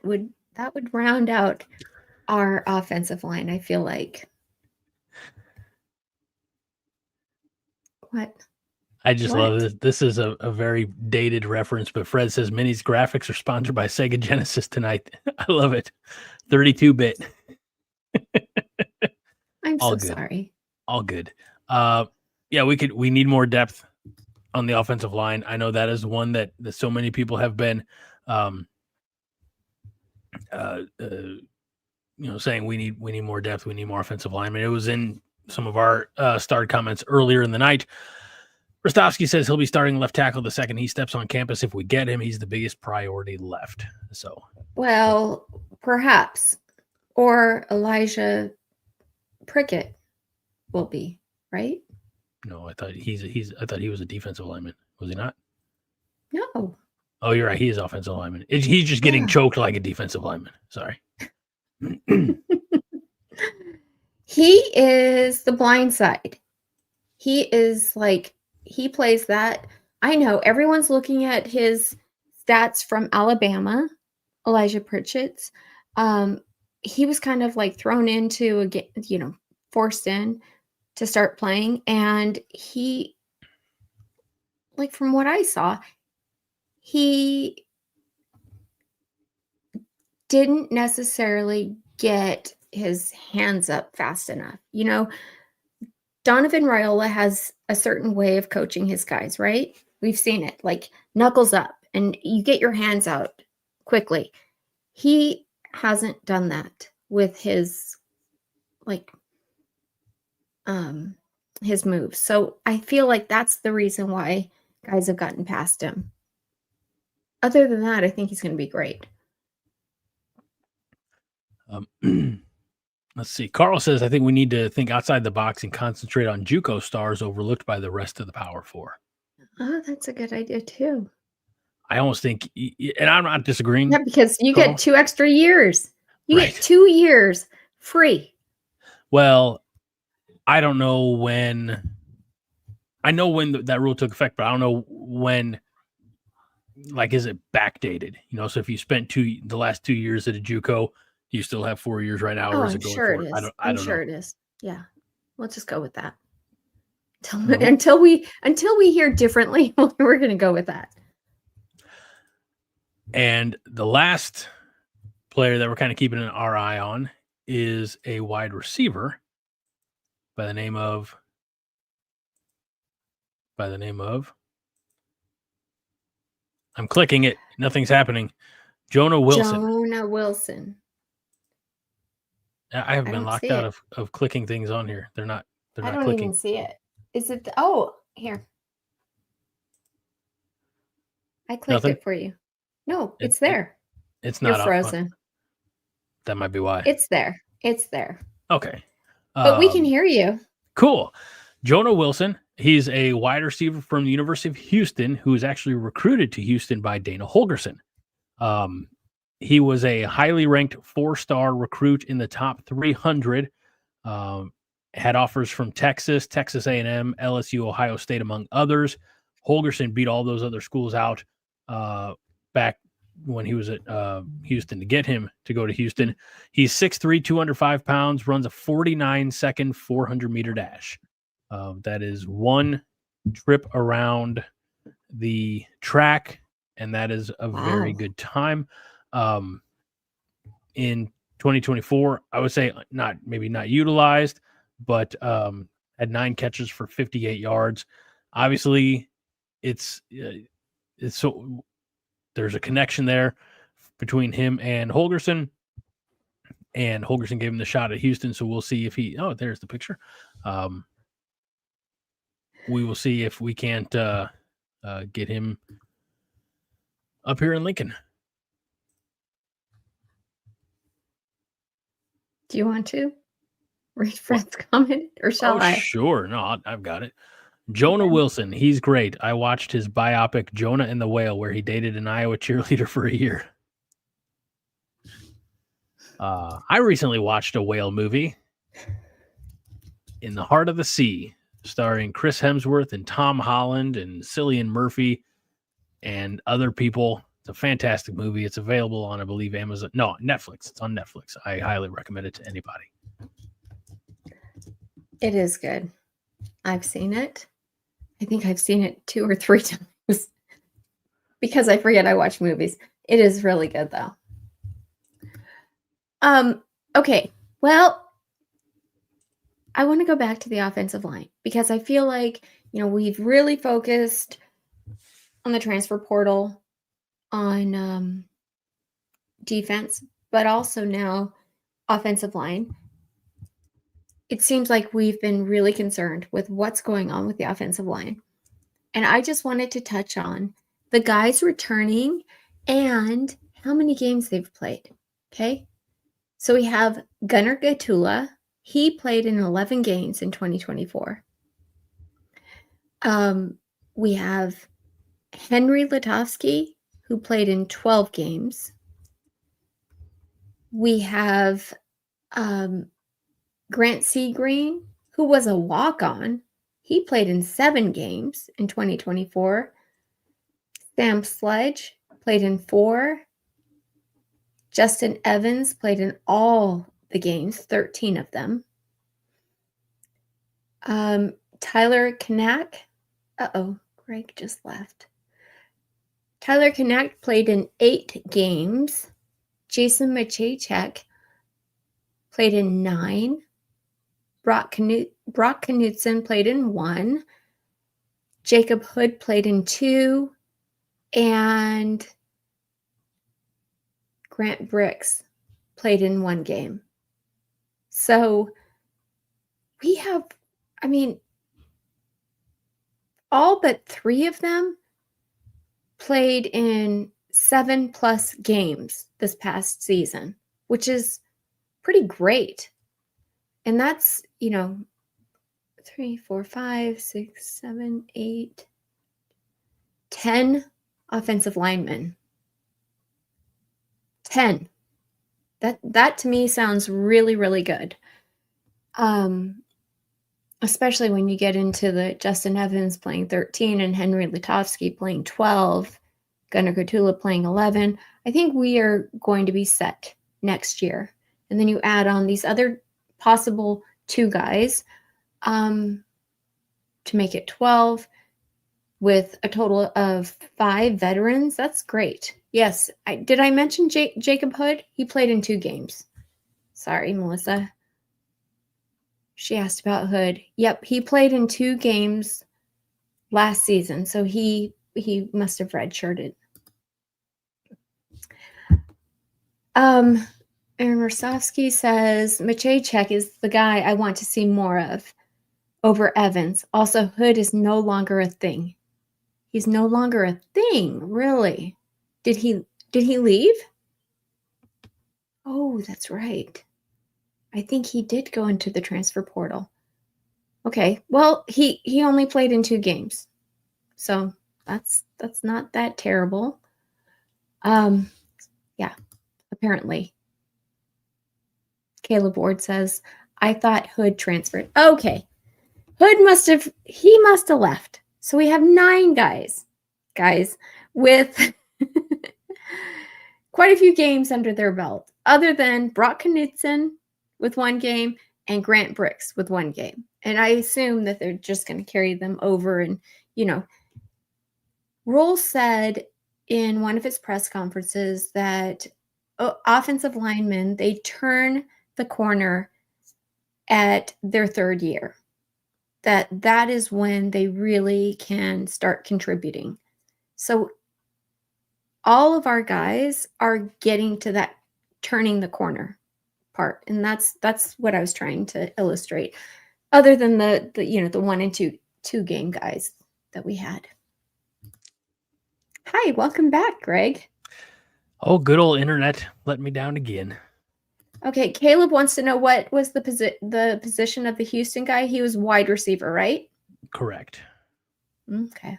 would round out our offensive line, I feel like. What? I just love this. This is a very dated reference, but Fred says Minnie's graphics are sponsored by Sega Genesis tonight. I love it. 32-bit. I'm so sorry. All good. Yeah, we need more depth on the offensive line. I know that is one that so many people have been saying we need more depth, we need more offensive linemen. It was in some of our starred comments earlier in the night. Rostovsky says he'll be starting left tackle the second he steps on campus. If we get him, he's the biggest priority left. So, well, perhaps, or Elijah Pritchett will be, right? No, I thought I thought he was a defensive lineman. Was he not? No. Oh, you're right. He is offensive lineman. He's just getting choked like a defensive lineman. Sorry. He is the blind side. He is like, he plays that. I know everyone's looking at his stats from Alabama, Elijah Pritchett's. He was kind of like thrown into forced in to start playing. And he, like from what I saw, he didn't necessarily get his hands up fast enough. Donovan Raiola has a certain way of coaching his guys, right? We've seen it, like knuckles up and you get your hands out quickly. He hasn't done that with his his moves. So I feel like that's the reason why guys have gotten past him. Other than that, I think he's going to be great. Let's see. Carl says, I think we need to think outside the box and concentrate on JUCO stars overlooked by the rest of the Power Four. Oh, that's a good idea too. I almost think, and I'm not disagreeing. Yeah, because you get 2 extra years. You get 2 years free. Well, I don't know when. I know when that rule took effect, but I don't know when. Like, is it backdated? So if you spent the last 2 years at a JUCO, you still have 4 years right now, or is it going forward? It is. I don't know. It is. Yeah, let's just go with that. Until we hear differently, we're going to go with that. And the last player that we're kind of keeping our eye on is a wide receiver by the name of I'm clicking it. Nothing's happening. Jonah Wilson. Jonah Wilson. I have I been don't locked see out it. of clicking things on here. They're not I don't clicking. even see it. Is it? Oh, here. I clicked Nothing? it for you. No, It, it's there. it's You're not frozen. that might be why. It's there. It's there. Okay. But we can hear you. Cool. Jonah Wilson. He's a wide receiver from the University of Houston who was actually recruited to Houston by Dana Holgorsen. He was a highly ranked 4-star recruit in the top 300. Had offers from Texas, Texas A&M, LSU, Ohio State, among others. Holgorsen beat all those other schools out back when he was at Houston to get him to go to Houston. He's 6'3", 205 pounds, runs a 49-second 400-meter dash. That is one trip around the track, and that is a very good time. In 2024, I would say maybe not utilized, but had 9 catches for 58 yards. Obviously, it's so there's a connection there between him and Holgorsen, and Holgorsen gave him the shot at Houston. So we'll see if there's the picture. We will see if we can't get him up here in Lincoln. Do you want to read Fred's comment, or shall I? Sure. No, I've got it. Jonah Wilson, he's great. I watched his biopic, Jonah and the Whale, where he dated an Iowa cheerleader for a year. I recently watched a whale movie, In the Heart of the Sea, starring Chris Hemsworth and Tom Holland and Cillian Murphy and other people. It's a fantastic movie. It's available on, I believe, Amazon. No, Netflix. It's on Netflix. I highly recommend it to anybody. It is good. I've seen it. I think I've seen it 2 or 3 times because I forget I watch movies. It is really good, though. Okay. Well, I want to go back to the offensive line because I feel like, we've really focused on the transfer portal, on defense, but also now offensive line. It seems like we've been really concerned with what's going on with the offensive line. And I just wanted to touch on the guys returning and how many games they've played. Okay. So we have Gunnar Gatula. He played in 11 games in 2024. We have Henry Litovsky, who played in 12 games. We have Grant Seagreen, who was a walk-on. He played in 7 games in 2024. Sam Sledge played in 4. Justin Evans played in all the games, 13 of them. Tyler Knack. Greg just left. Tyler Knack played in 8 games. Jason Maciejczak played in 9. Brock Knutson played in 1. Jacob Hood played in 2. And Grant Bricks played in 1 game. So we have, all but 3 of them played in 7+ games this past season, which is pretty great. And that's, 3, 4, 5, 6, 7, 8, 10 offensive linemen. 10. That to me sounds really, really good. Especially when you get into the Justin Evans playing 13 and Henry Litovsky playing 12, Gunnar Gatula playing 11. I think we are going to be set next year. And then you add on these other possible 2 guys to make it 12 with a total of 5 veterans. That's great. Yes. Did I mention Jacob Hood? He played in 2 games. Sorry, Melissa. She asked about Hood. Yep, he played in 2 games last season, so he must have redshirted. Aaron Rostovsky says Maciejczak is the guy I want to see more of over Evans. Also, Hood is no longer a thing. He's no longer a thing, really. Did he leave? Oh, that's right. I think he did go into the transfer portal. Okay. Well, he only played in 2 games. So that's not that terrible. Yeah, apparently. Caleb Ward says, I thought Hood transferred. Okay. Hood must have left. So we have 9 guys with quite a few games under their belt, other than Brock Knudsen with 1 game and Grant Bricks with 1 game. And I assume that they're just going to carry them over. And, Rule said in one of his press conferences that offensive linemen, they turn the corner at their 3rd year. That is when they really can start contributing. So all of our guys are getting to that turning the corner part. And that's what I was trying to illustrate, other than the 1 and 2 game guys that we had. Hi, welcome back, Greg. Oh, good old internet let me down again. Okay, Caleb wants to know what was the position of the Houston guy. He was wide receiver, right? Correct. Okay.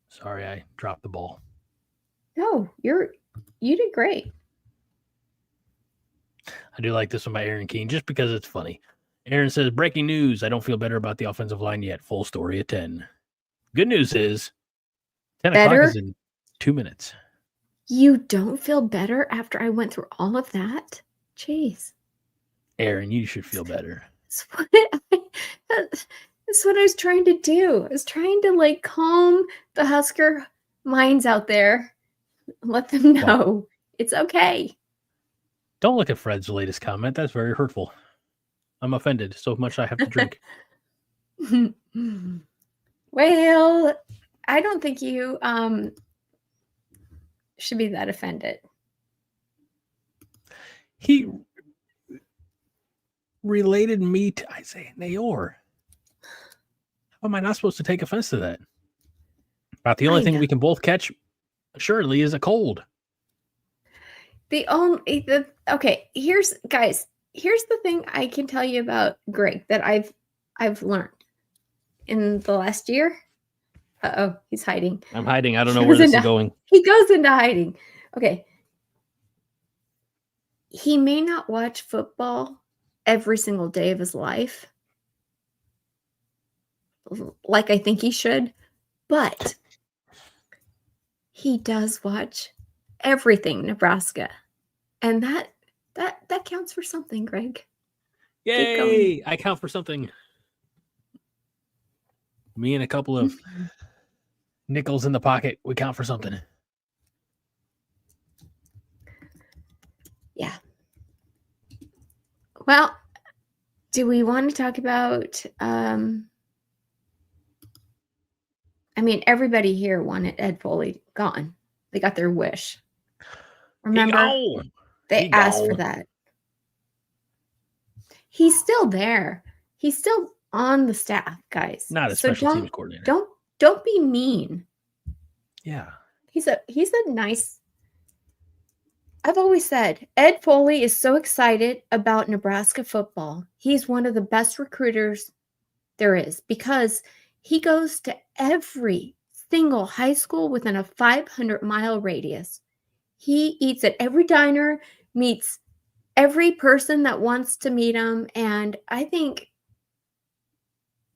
Sorry, I dropped the ball. No, you did great. I do like this one by Aaron Keene just because it's funny. Aaron says, breaking news. I don't feel better about the offensive line yet. Full story at 10. Good news is 10 o'clock is in 2 minutes. You don't feel better after I went through all of that? Jeez. Aaron, you should feel better. That's what I was trying to do. I was trying to calm the Husker minds out there. Let them know it's okay. Don't look at Fred's latest comment. That's very hurtful. I'm offended. So much I have to drink. Well, I don't think you should be that offended. He related me to Isaiah Nayor. How am I not supposed to take offense to that? About the only thing we can both catch, surely, is a cold. Okay, here's the thing I can tell you about Greg that I've learned in the last year. Uh-oh, he's hiding. I'm hiding. I don't know where this is going. He goes into hiding. Okay. He may not watch football every single day of his life, like I think he should, but he does watch everything Nebraska. And that counts for something, Greg. Yay! I count for something. Me and a couple of nickels in the pocket, we count for something. Yeah. Well, do we want to talk about everybody here wanted Ed Foley gone. They got their wish. Remember? They asked for that. He's still there. He's still on the staff, guys. Not a special teams coordinator. Don't be mean. Yeah. He's a nice. I've always said Ed Foley is so excited about Nebraska football. He's one of the best recruiters there is because he goes to every single high school within a 500-mile radius. He eats at every diner, meets every person that wants to meet him, and I think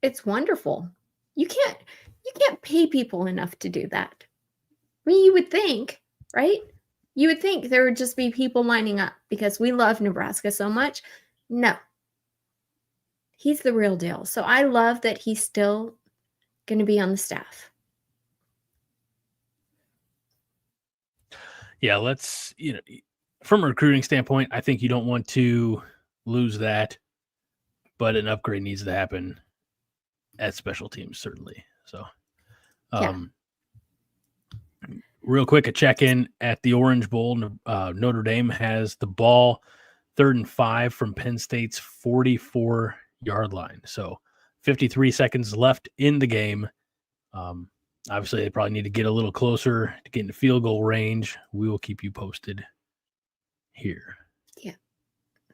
it's wonderful. You can't pay people enough to do that. I mean, you would think, right? You would think there would just be people lining up because we love Nebraska so much. No. He's the real deal. So I love that he's still going to be on the staff. Yeah, from a recruiting standpoint, I think you don't want to lose that, but an upgrade needs to happen at special teams, certainly. So, real quick, a check-in at the Orange Bowl. Notre Dame has the ball 3rd and 5 from Penn State's 44-yard line. So 53 seconds left in the game. Obviously, they probably need to get a little closer to get into field goal range. We will keep you posted here. Yeah.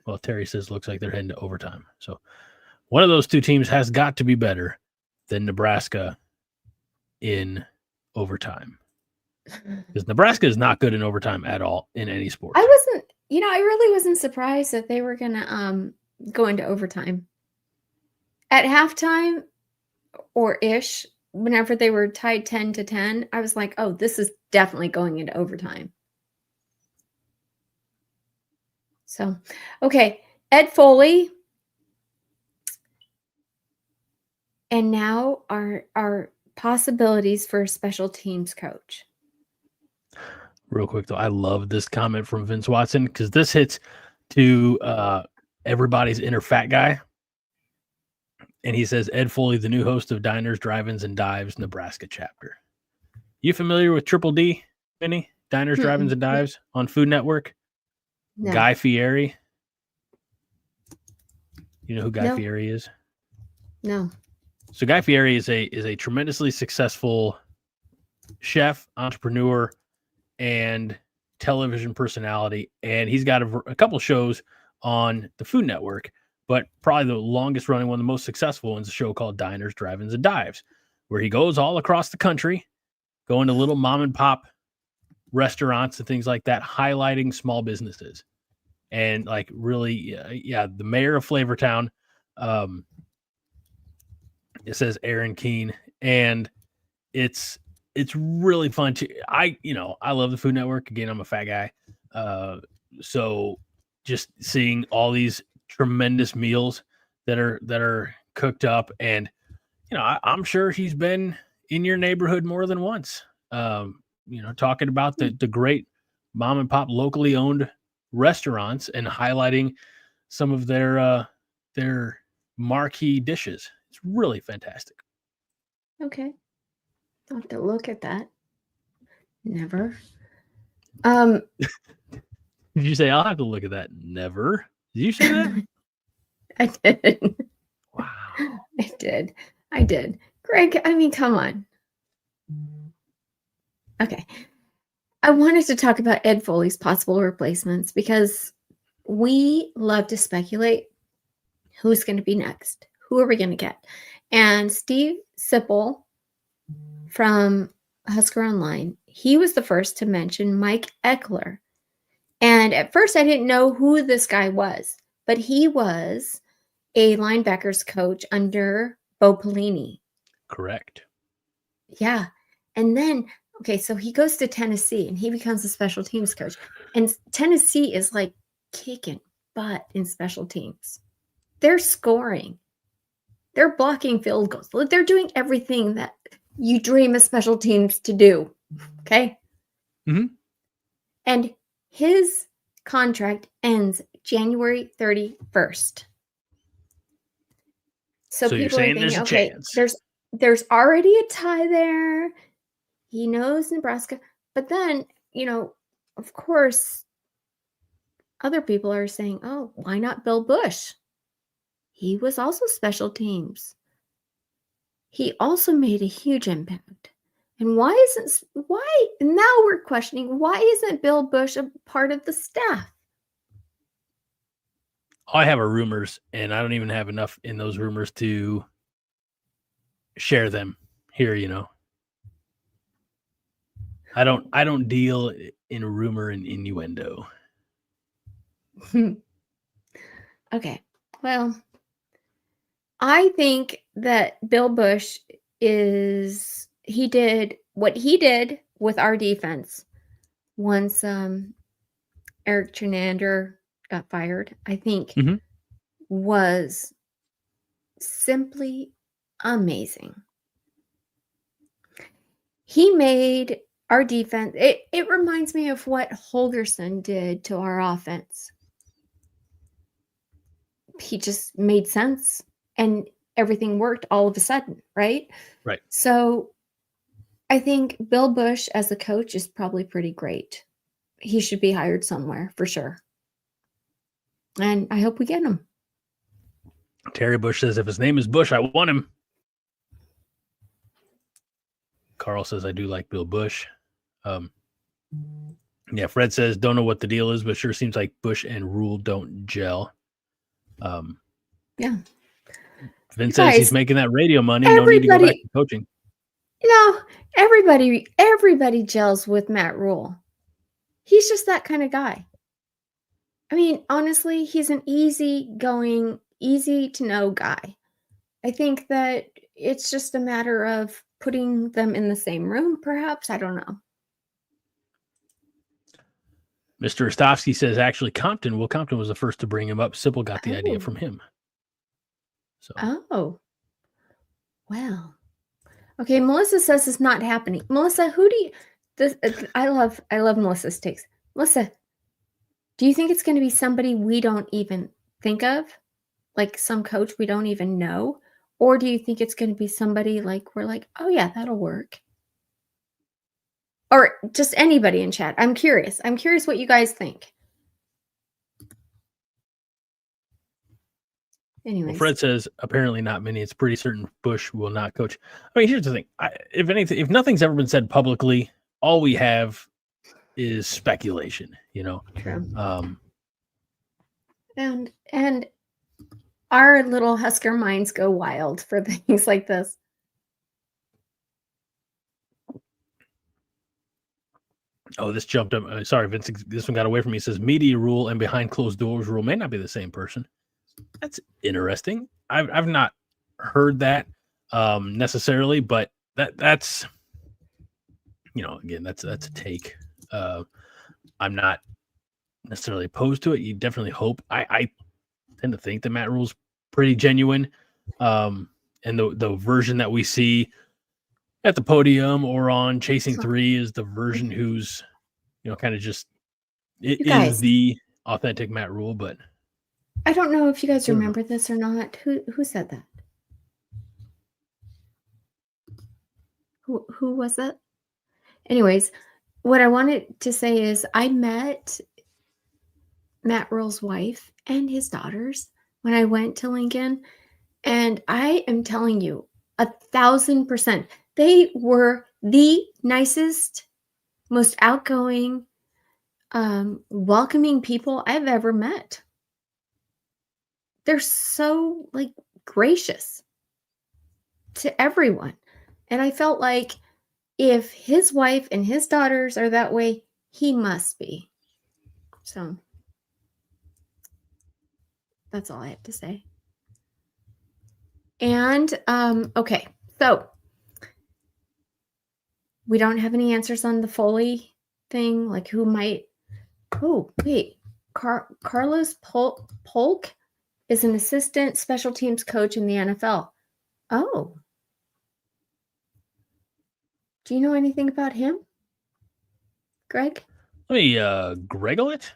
Well, Terry says looks like they're heading to overtime. So one of those two teams has got to be better than Nebraska in overtime. Because Nebraska is not good in overtime at all in any sport. I really wasn't surprised that they were going to go into overtime. At halftime or ish, whenever they were tied 10-10, I was like, oh, this is definitely going into overtime. So, okay, Ed Foley. And now our possibilities for a special teams coach. Real quick, though, I love this comment from Vince Watson because this hits to everybody's inner fat guy. And he says, Ed Foley, the new host of Diners, Drive-Ins, and Dives, Nebraska chapter. You familiar with Triple D, Minnie? Diners, Drive-Ins, and Dives on Food Network? No. Guy Fieri. You know who Guy Fieri is? No. So Guy Fieri is a tremendously successful chef, entrepreneur, and television personality. And he's got a couple shows on the Food Network. But probably the longest running one, the most successful one, is a show called Diners, Drive-Ins, and Dives, where he goes all across the country, going to little mom and pop restaurants and things like that, highlighting small businesses. And like really, the mayor of Flavortown, it says Aaron Keene, and it's really fun to, I love the Food Network. Again, I'm a fat guy. So just seeing all these tremendous meals that are cooked up, and I'm sure he's been in your neighborhood more than once, talking about the great mom and pop locally owned restaurants and highlighting some of their marquee dishes. It's really fantastic. Okay, I'll have to look at that. Never. Did you say I'll have to look at that? Never. Did you say that? I did. Wow. I did. Greg, I mean, come on. Okay. I wanted to talk about Ed Foley's possible replacements because we love to speculate who's going to be next. Who are we going to get? And Steve Sipple from Husker Online, he was the first to mention Mike Eckler. And at first I didn't know who this guy was, but he was a linebackers coach under Bo Pelini. Correct. Yeah. And then, okay, so he goes to Tennessee and he becomes a special teams coach. And Tennessee is like kicking butt in special teams. They're scoring. They're blocking field goals. They're doing everything that you dream of special teams to do. Okay? Mm-hmm. And his contract ends January 31st. So people you're saying are thinking, there's a chance. There's already a tie there. He knows Nebraska. But then, of course, other people are saying, oh, why not Bill Bush? He was also special teams. He also made a huge impact. And now we're questioning, why isn't Bill Bush a part of the staff? I have rumors, and I don't even have enough in those rumors to share them here, I don't deal in rumor and innuendo. Okay. Well, I think that Bill Bush he did what he did with our defense once Eric Chenander got fired, I think was simply amazing. He made our defense, it reminds me of what Holgerson did to our offense. He just made sense and everything worked all of a sudden, right? Right. So I think Bill Bush as a coach is probably pretty great. He should be hired somewhere for sure. And I hope we get him. Terry Bush says, if his name is Bush, I want him. Carl says, I do like Bill Bush. Yeah, Fred says, don't know what the deal is, but sure seems like Bush and Rule don't gel. Yeah. Vince says he's making that radio money. No need to go back to coaching. Everybody gels with Matt Rule. He's just that kind of guy. I mean, honestly, he's an easygoing, easy to know guy. I think that it's just a matter of putting them in the same room, perhaps. I don't know. Mr. Ostofsky says, actually, Compton was the first to bring him up. Sybil got the idea from him. So. Oh. Well. Okay, Melissa says it's not happening. Melissa, who do you... I love Melissa's takes. Melissa, do you think it's going to be somebody we don't even think of? Like some coach we don't even know? Or do you think it's going to be somebody like we're like, oh yeah, that'll work? Or just anybody in chat. I'm curious. I'm curious what you guys think. Anyways. Well, Fred says apparently not many. It's pretty certain Bush will not coach. I mean, here's the thing. If nothing's ever been said publicly, all we have is speculation. You know. True. And our little Husker minds go wild for things like this. Oh, this jumped up. Sorry, Vince. This one got away from me. It says media rule and behind closed doors rule may not be the same person. That's interesting. I've not heard that necessarily, but that's again that's a take. I'm not necessarily opposed to it. You definitely hope. I tend to think that Matt Rule's pretty genuine, and the version that we see at the podium or on Chasing Three is the version who's kind of just is the authentic Matt Rule, but. I don't know if you guys remember this or not. Who said that? Who was that? Anyways, what I wanted to say is I met Matt Rule's wife and his daughters when I went to Lincoln, and I am telling you, 1,000%, they were the nicest, most outgoing, welcoming people I've ever met. They're so gracious to everyone. And I felt like if his wife and his daughters are that way, he must be. So that's all I have to say. And okay, so we don't have any answers on the Foley thing, like who might. Oh, wait. Carlos Polk is an assistant special teams coach in the NFL. Oh. Do you know anything about him, Greg? Let me Greggle it.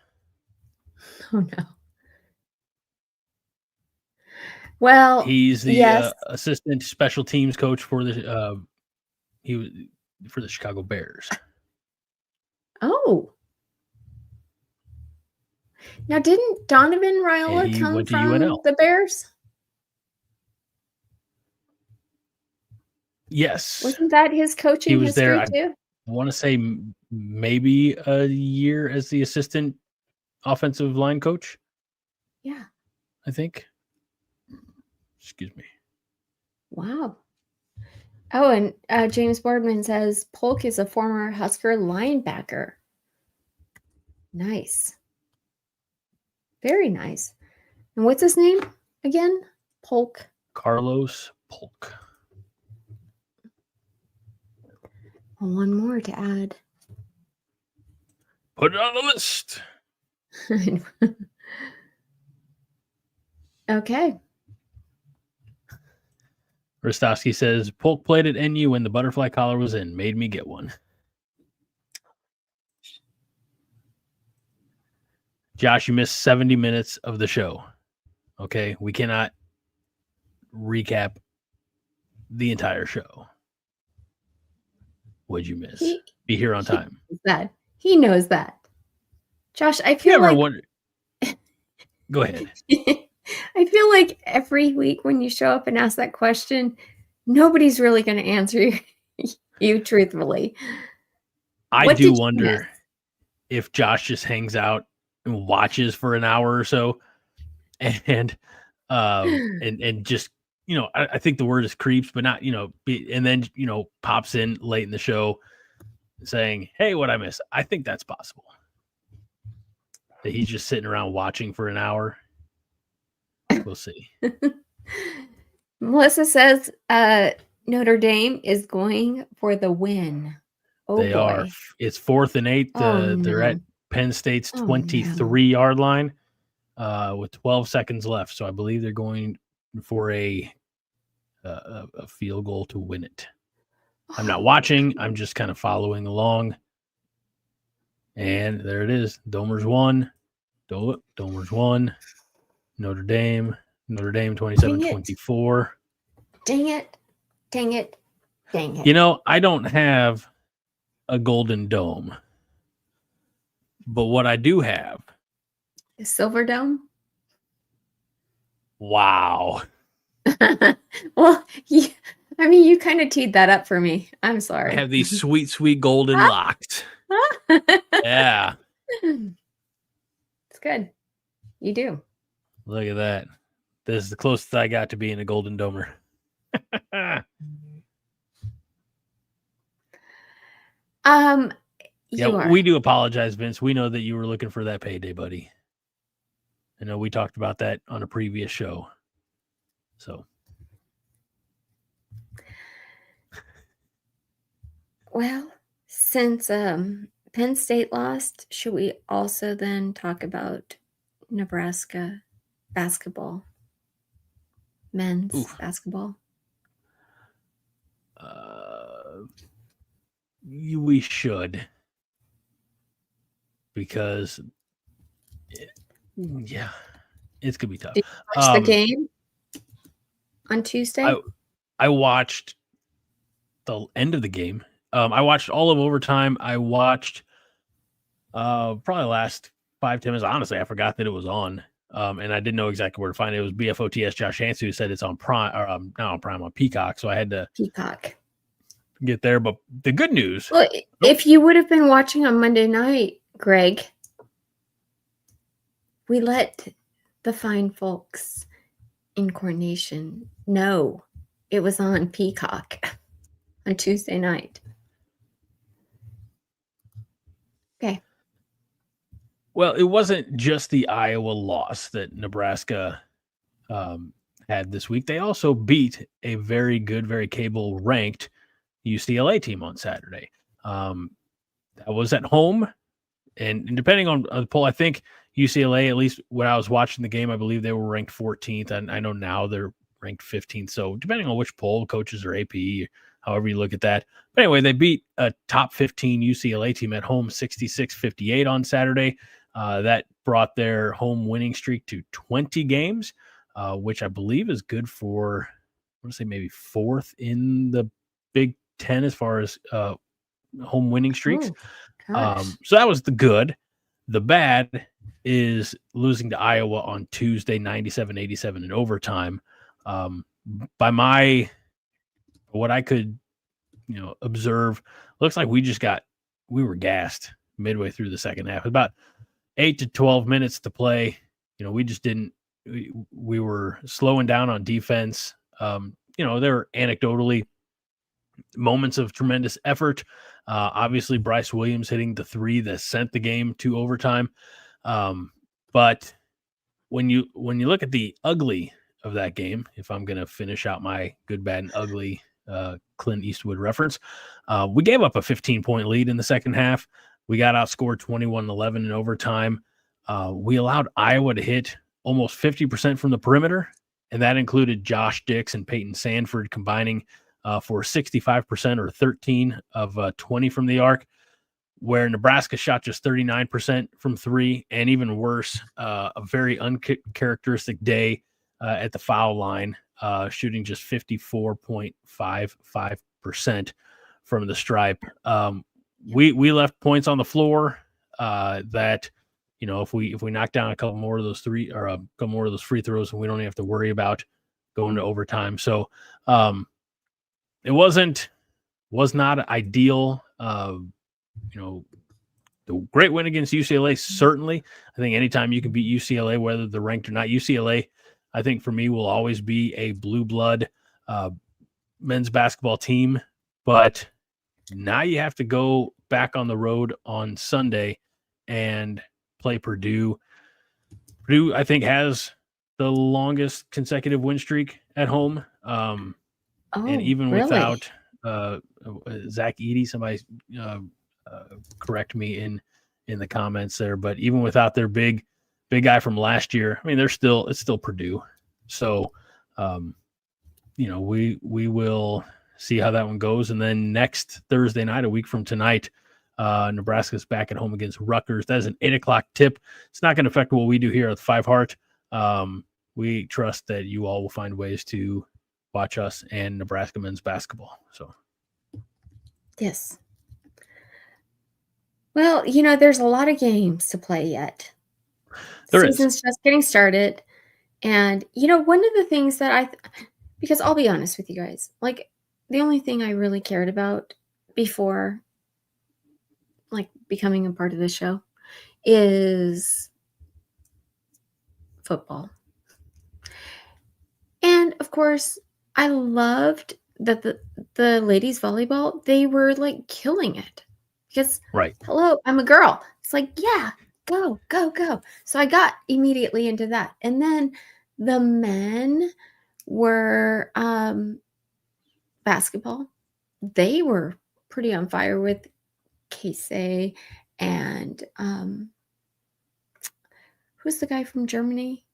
Oh, no. Well, he's the yes. Assistant special teams coach for the for the Chicago Bears. Oh. Now, didn't Donovan Raiola come from UNL. the Bears? Yes. Wasn't that his coaching history too? I want to say maybe a year as the assistant offensive line coach. Yeah. I think. Excuse me. Wow. Oh, and James Boardman says Polk is a former Husker linebacker. Nice. Very nice. And what's his name again? Polk. Carlos Polk. Well, one more to add. Put it on the list. Okay. Rostovsky says, Polk played at NU when the butterfly collar was in. Made me get one. Josh, you missed 70 minutes of the show. Okay? We cannot recap the entire show. what'd you miss? Be here on time. He knows that. Josh, I You feel ever like wonder? Go ahead. I feel like every week when you show up and ask that question, nobody's really going to answer you truthfully. I do wonder if Josh just hangs out and watches for an hour or so, and just, you know, I think the word is creeps, but not, you know, and then, you know, pops in late in the show saying, "Hey, what I miss?" I think that's possible. That he's just sitting around watching for an hour. We'll see. Melissa says Notre Dame is going for the win. Oh, they are. It's 4th and 8. They're at Penn State's 23-yard line with 12 seconds left. So I believe they're going for a field goal to win it. I'm not watching. I'm just kind of following along. And there it is. Domer's won. Domer's won. Notre Dame 27-24. Dang it. You know, I don't have a golden dome, but what I do have is Silver Dome. Wow. Well, you kind of teed that up for me. I'm sorry. I have these sweet golden locks. Yeah. It's good. You do. Look at that. This is the closest I got to being a golden domer. We do apologize, Vince. We know that you were looking for that payday, buddy. I know we talked about that on a previous show. So. Well, since Penn State lost, should we also then talk about Nebraska basketball? Men's basketball? We should. Because, it's going to be tough. Did you watch the game on Tuesday? I watched the end of the game. I watched all of overtime. I watched probably the last 5-10 minutes. Honestly, I forgot that it was on. And I didn't know exactly where to find it. It was BFOTS Josh Hansen who said it's on Prime, or not on Prime, on Peacock. So I had to get there. But the good news. Well, if you would have been watching on Monday night, Greg, we let the fine folks in Coronation know it was on Peacock on Tuesday night. Okay. Well, it wasn't just the Iowa loss that Nebraska had this week. They also beat a very good, very capable ranked UCLA team on Saturday. That was at home. And depending on the poll, I think UCLA, at least when I was watching the game, I believe they were ranked 14th. And I know now they're ranked 15th. So depending on which poll, coaches or AP, however you look at that. But anyway, they beat a top 15 UCLA team at home 66-58 on Saturday. That brought their home winning streak to 20 games, which I believe is good for, I want to say maybe 4th in the Big Ten as far as home winning streaks. So that was the good. The bad is losing to Iowa on Tuesday, 97-87 in overtime. By what I could, observe, looks like we were gassed midway through the second half. About 8 to 12 minutes to play. We just didn't, we were slowing down on defense. There were anecdotally moments of tremendous effort. Obviously Bryce Williams hitting the 3 that sent the game to overtime. But when you look at the ugly of that game, if I'm going to finish out my good, bad, and ugly Clint Eastwood reference, we gave up a 15-point lead in the second half. We got outscored 21-11 in overtime. We allowed Iowa to hit almost 50% from the perimeter, and that included Josh Dix and Peyton Sanford combining for 65% or 13 of 20 from the arc, where Nebraska shot just 39% from 3, and even worse, a very uncharacteristic day at the foul line, shooting just 54.55% from the stripe. We left points on the floor that, you know, if we knock down a couple more of those a couple more of those free throws, and we don't have to worry about going to overtime. So it was not ideal. You know, the great win against UCLA, certainly. I think anytime you can beat UCLA, whether they're ranked or not, UCLA, I think for me, will always be a blue blood men's basketball team. But now you have to go back on the road on Sunday and play Purdue. Purdue, I think, has the longest consecutive win streak at home. And even really? without Zach Edey, somebody correct me in the comments there, but even without their big guy from last year, I mean, it's still Purdue. So, you know, we will see how that one goes. And then next Thursday night, a week from tonight, Nebraska's back at home against Rutgers. That is an 8:00 tip. It's not going to affect what we do here at the Five Heart. We trust that you all will find ways to watch us and Nebraska men's basketball. So, yes. Well, you know, there's a lot of games to play yet. There Season's is. just getting started. And, you know, one of the things that because I'll be honest with you guys, like the only thing I really cared about before like becoming a part of the show is football. And of course, I loved that the ladies volleyball, they were like killing it. Because, Right. hello, I'm a girl. It's like, yeah, go. So I got immediately into that. And then the men were basketball. They were pretty on fire with Casey and who's the guy from Germany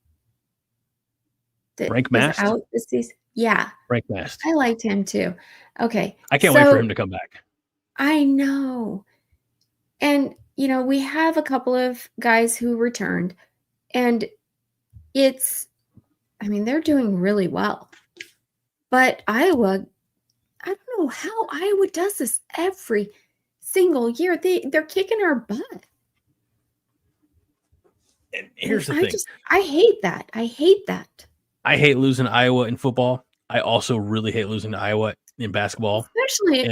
that Frank is Mast? out this season? Yeah. Frank Mast. I liked him too. Okay. I can't wait for him to come back. I know. And, you know, we have a couple of guys who returned, and they're doing really well. But Iowa, I don't know how Iowa does this every single year. They're kicking our butt. And here's the thing. I hate that. I I hate losing to Iowa in football. I also really hate losing to Iowa in basketball.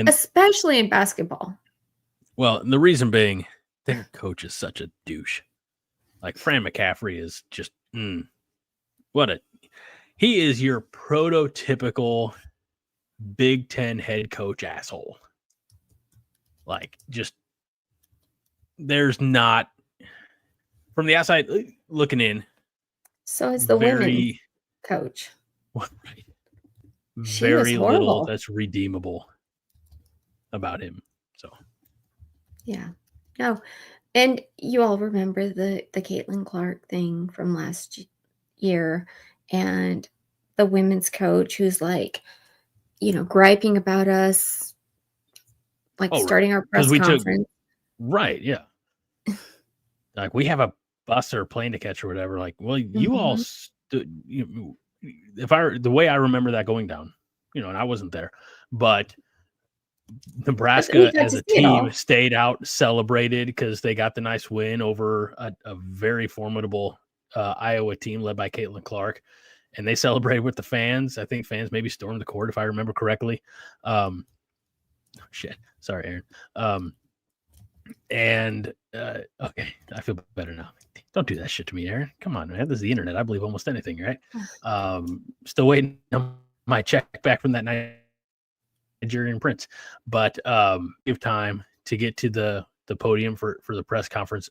Especially in basketball. Well, the reason being, their coach is such a douche. Like, Fran McCaffrey is just, he is your prototypical Big Ten head coach asshole. Like, just, there's not, from the outside looking in. So is the women's coach. Right. Very little that's redeemable about him. So, yeah, no, and you all remember the Caitlin Clark thing from last year, and the women's coach who's like, you know, griping about us, like starting our press conference. Right, yeah. Like, we have a bus or a plane to catch or whatever. Like, well, you all stood. The way I remember that going down, you know, and I wasn't there, but Nebraska as a team stayed out, celebrated because they got the nice win over a very formidable Iowa team led by Caitlin Clark, and they celebrated with the fans. I think fans maybe stormed the court if I remember correctly. Shit, sorry, Aaron. Okay, I feel better now. Don't do that shit to me, Aaron. Come on, man. This is the internet. I believe almost anything, right? Still waiting on my check back from that Nigerian prince, but give time to get to the podium for the press conference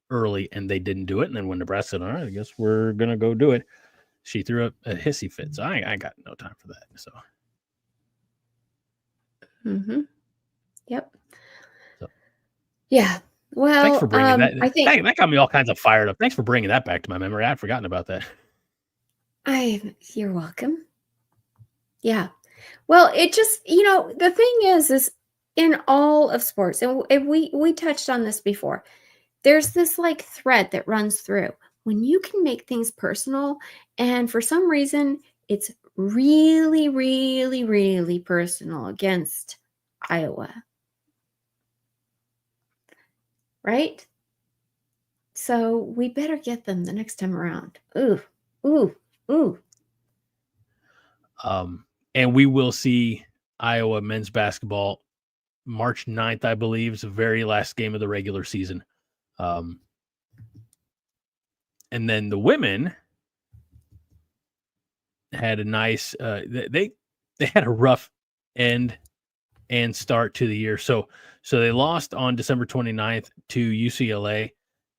early, and they didn't do it. And then when Nebraska said, all right, I guess we're gonna go do it, she threw a hissy fit. So I got no time for that. So yep. So, yeah. Well, thanks for bringing that. I think that got me all kinds of fired up. Thanks for bringing that back to my memory. I'd forgotten about that. You're welcome. Yeah. Well, it just, you know, the thing is in all of sports, and we touched on this before, there's this like thread that runs through when you can make things personal, and for some reason it's really, really, really personal against Iowa. Right? So we better get them the next time around. Ooh, ooh, ooh. And we will see Iowa men's basketball March 9th, I believe, is the very last game of the regular season. And then the women had a nice they had a rough end and start to the year. So they lost on December 29th to UCLA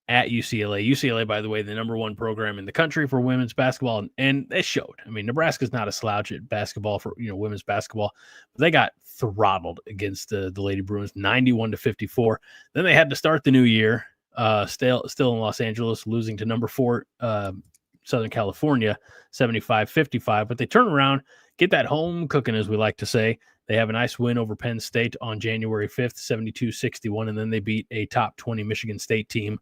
at UCLA. UCLA, by the way, the number one program in the country for women's basketball, and they showed. I mean, Nebraska's not a slouch at basketball for women's basketball, but they got throttled against the Lady Bruins, 91-54. Then they had to start the new year, still in Los Angeles, losing to number 4 Southern California, 75-55. But they turn around, get that home cooking, as we like to say. They have a nice win over Penn State on January 5th, 72-61, and then they beat a top 20 Michigan State team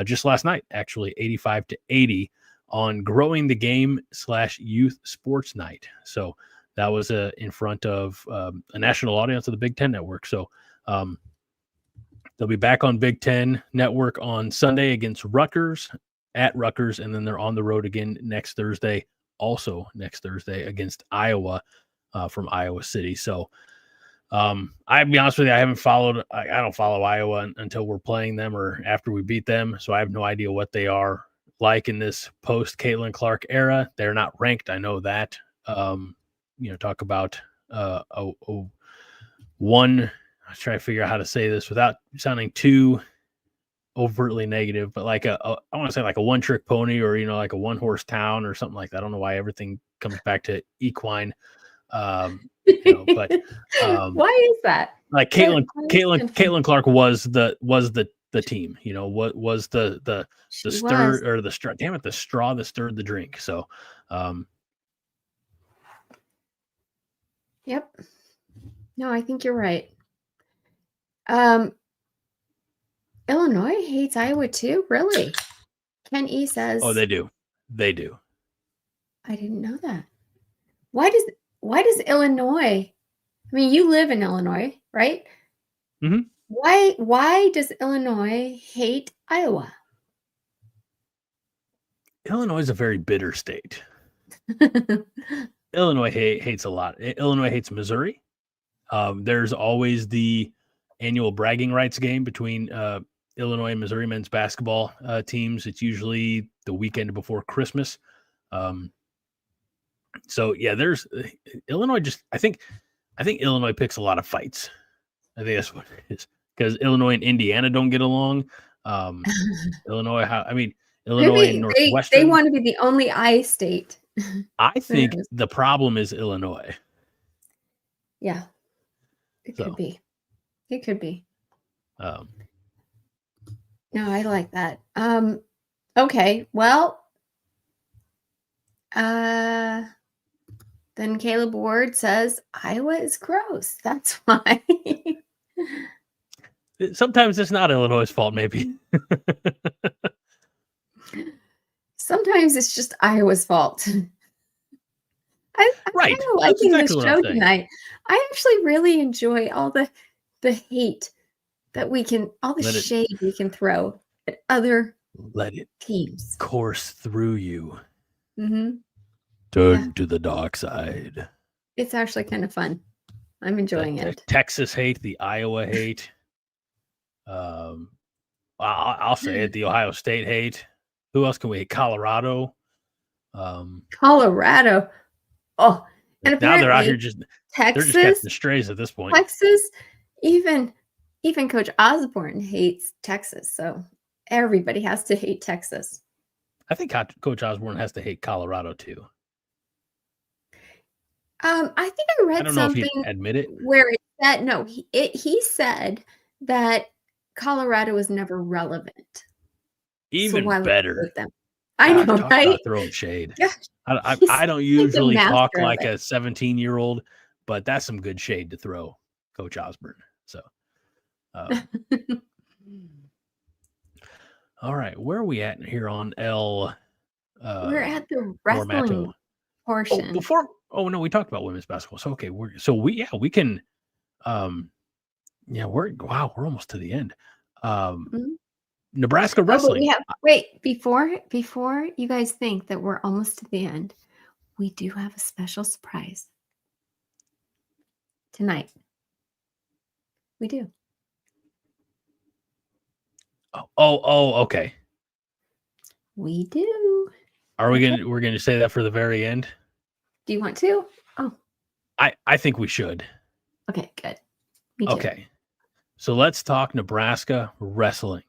just last night, actually, 85-80 on Growing the Game / Youth Sports Night. So that was in front of a national audience of the Big Ten Network. So they'll be back on Big Ten Network on Sunday against Rutgers, at Rutgers, and then they're on the road again next Thursday against Iowa from Iowa City. So I'll be honest with you, I haven't followed. I don't follow Iowa until we're playing them or after we beat them. So I have no idea what they are like in this post Caitlin Clark era. They're not ranked. I know that. Talk about one. I was trying to figure out how to say this without sounding too overtly negative, but like I want to say like a one-trick pony, or like a one-horse town or something like that. I don't know why everything comes back to equine. But why is that? Like Caitlin Clark was the team. What was the stir or the straw? Damn it, the straw that stirred the drink. So, yep. No, I think you're right. Illinois hates Iowa too? Really? Ken E says. Oh, they do. They do. I didn't know that. Why does Illinois? I mean, you live in Illinois, right? Mm-hmm. Why does Illinois hate Iowa? Illinois is a very bitter state. Illinois hates a lot. Illinois hates Missouri. There's always the annual bragging rights game between Illinois and Missouri men's basketball teams. It's usually the weekend before Christmas. So yeah, there's Illinois. I think Illinois picks a lot of fights. I think that's what it is, because Illinois and Indiana don't get along. Illinois and Northwestern. They want to be the only I state. I think the problem is Illinois. Yeah, it could be. It could be. No, I like that. Okay, well, then Caleb Ward says Iowa is gross. That's why. Sometimes it's not Illinois' fault, maybe. Sometimes it's just Iowa's fault. I'm right. kind of liking this show tonight. I actually really enjoy all the hate that we can, all the shade we can throw at other teams. Course through you. Mm-hmm. Turn to the dark side. It's actually kind of fun. I'm enjoying it. Texas hate, the Iowa hate. I'll say it. The Ohio State hate. Who else can we hate? Colorado. Colorado. Oh, and now they're out here just Texas. They're just catching strays at this point. Texas, even Coach Osborne hates Texas, so everybody has to hate Texas. I think Coach Osborne has to hate Colorado too. I think I read something. Know if he'd admit it. Where it said no. He said that Colorado was never relevant. Even better. I know, right? Throwing shade. I don't usually talk like a 17-year-old, but that's some good shade to throw, Coach Osborne. So, all right, where are we at here on L? We're at the wrestling portion. We talked about women's basketball. So okay, we can Yeah, we're almost to the end. Mhm. Nebraska Oh, but wrestling. we have wait, before you guys think that we're almost to the end, we do have a special surprise tonight. We do. Okay. We do. Are we Okay. we're gonna say that for the very end? Do you want to? Oh, I think we should. okay, good. Me too. Okay. So let's talk Nebraska wrestling.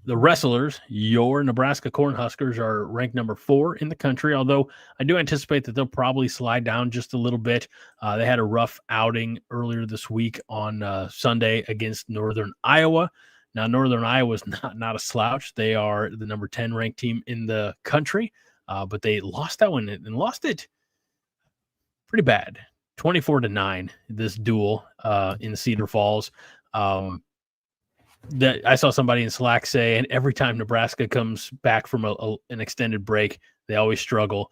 The wrestlers, your Nebraska Cornhuskers, are ranked number 4 in the country, although I do anticipate that they'll probably slide down just a little bit. They had a rough outing earlier this week on Sunday against Northern Iowa. Now, Northern Iowa is not a slouch. They are the number 10 ranked team in the country, but they lost that one and lost it pretty bad, 24-9. This duel in Cedar Falls. That I saw somebody in Slack say, and every time Nebraska comes back from an extended break, they always struggle.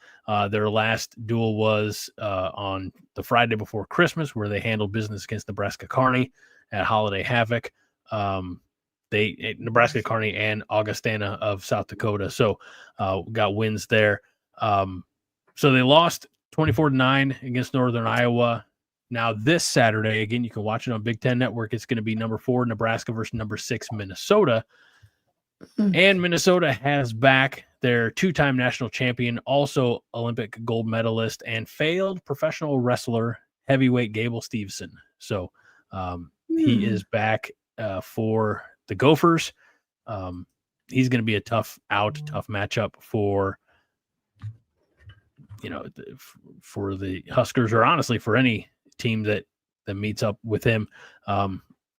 Their last duel was on the Friday before Christmas, where they handled business against Nebraska Kearney at Holiday Havoc. Nebraska Kearney and Augustana of South Dakota, so got wins there. So they lost 24-9 against Northern Iowa. Now, this Saturday, again, you can watch it on Big Ten Network. It's going to be number 4, Nebraska versus number 6, Minnesota. And Minnesota has back their 2-time national champion, also Olympic gold medalist, and failed professional wrestler, heavyweight Gable Steveson. So he is back for the Gophers. He's going to be a tough matchup for for the Huskers, or honestly for any team that meets up with him. I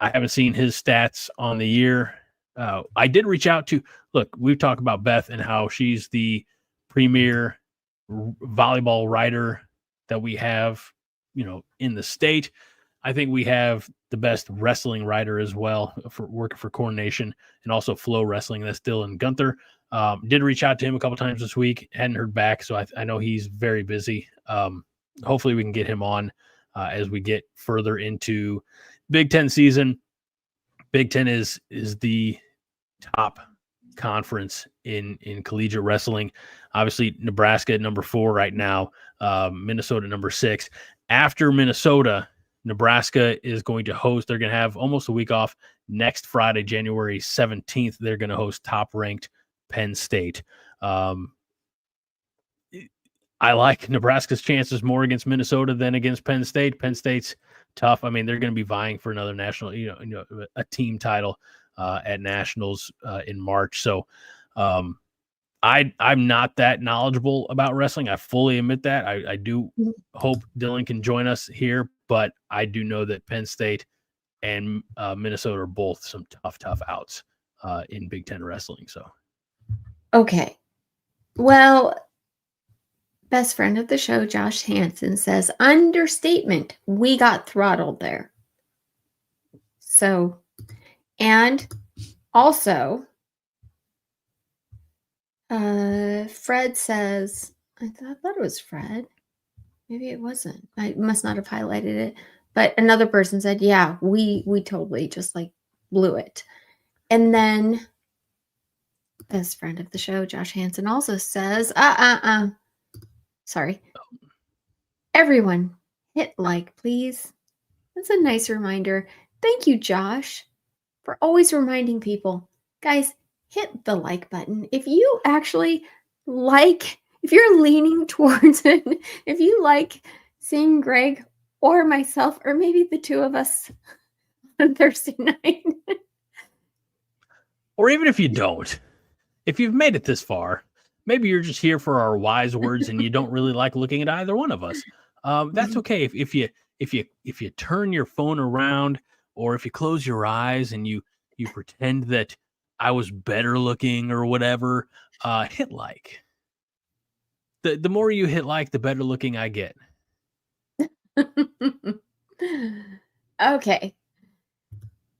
haven't seen his stats on the year. I did reach out to we've talked about Beth and how she's the premier volleyball writer that we have, in the state. I think we have the best wrestling writer as well for working for Corn Nation, and also Flow Wrestling. That's Dylan Gunther. Did reach out to him a couple times this week. Hadn't heard back, so I know he's very busy. Hopefully we can get him on as we get further into Big Ten season. Big Ten is the top conference in collegiate wrestling. Obviously, Nebraska at number 4 right now, Minnesota number 6. After Minnesota, Nebraska is going to host. They're going to have almost a week off. Next Friday, January 17th, they're going to host top-ranked Penn State. I like Nebraska's chances more against Minnesota than against Penn State. Penn State's tough. I mean, they're going to be vying for another national, a team title at nationals in March. So I'm not that knowledgeable about wrestling. I fully admit that. I do hope Dylan can join us here, but I do know that Penn State and Minnesota are both some tough outs in Big Ten wrestling. So, okay. Well, best friend of the show, Josh Hansen, says, understatement, we got throttled there. So, and also, Fred says, I thought it was Fred. Maybe it wasn't. I must not have highlighted it. But another person said, yeah, we totally just blew it. And then best friend of the show, Josh Hansen, also says, sorry. Everyone, hit like, please. That's a nice reminder. Thank you, Josh, for always reminding people. Guys, hit the like button. If you actually if you're leaning towards it, if you like seeing Greg or myself, or maybe the two of us on Thursday night. Or even if you don't, if you've made it this far, maybe you're just here for our wise words and you don't really like looking at either one of us. That's okay. If you turn your phone around, or if you close your eyes and you pretend that I was better looking or whatever, hit like. The more you hit like, the better looking I get. Okay.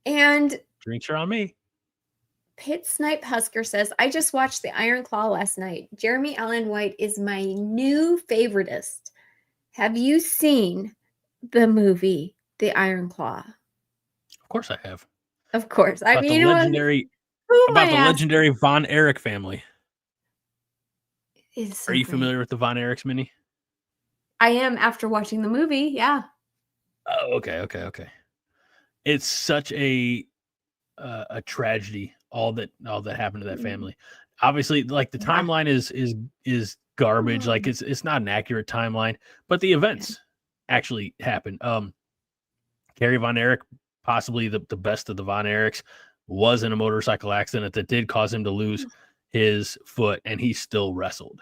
And drinks are on me. Pit Snipe Husker says, I just watched the Iron Claw last night. Jeremy Allen White is my new favoritist. Have you seen the movie The Iron Claw? Of course I have. Of course. I About mean, the you know what? legendary Who am about I the asking? legendary Von Erich family. It's so Are you great. familiar with the Von Erichs, Minnie? I am after watching the movie. Yeah. Oh, okay. It's such a tragedy. All that happened to that Mm, family. Obviously, like the yeah. timeline is garbage. Like Oh, it's not an accurate timeline, but the yeah. events actually happened. Carrie Von Erich, possibly the best of the Von Erichs, was in a motorcycle accident that did cause him to lose his foot, and he still wrestled.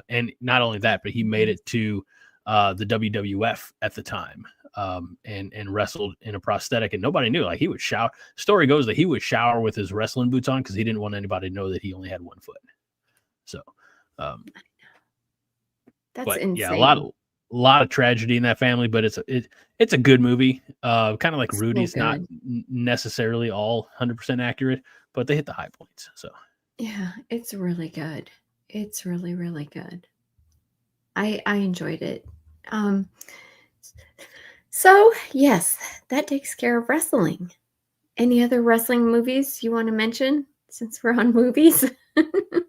And not only that, but he made it to the WWF at the time, and wrestled in a prosthetic, and nobody knew. Like he would shower. Story goes that he would shower with his wrestling boots on because he didn't want anybody to know that he only had one foot. So, um, That's but yeah, insane. a lot of tragedy in that family, but it's a good movie. Kind of like So Rudy's, not good. necessarily all 100% accurate, but they hit the high points. So Yeah, it's really good. It's really, really good. I enjoyed it. Um, so yes, that takes care of wrestling. Any other wrestling movies you want to mention since we're on movies?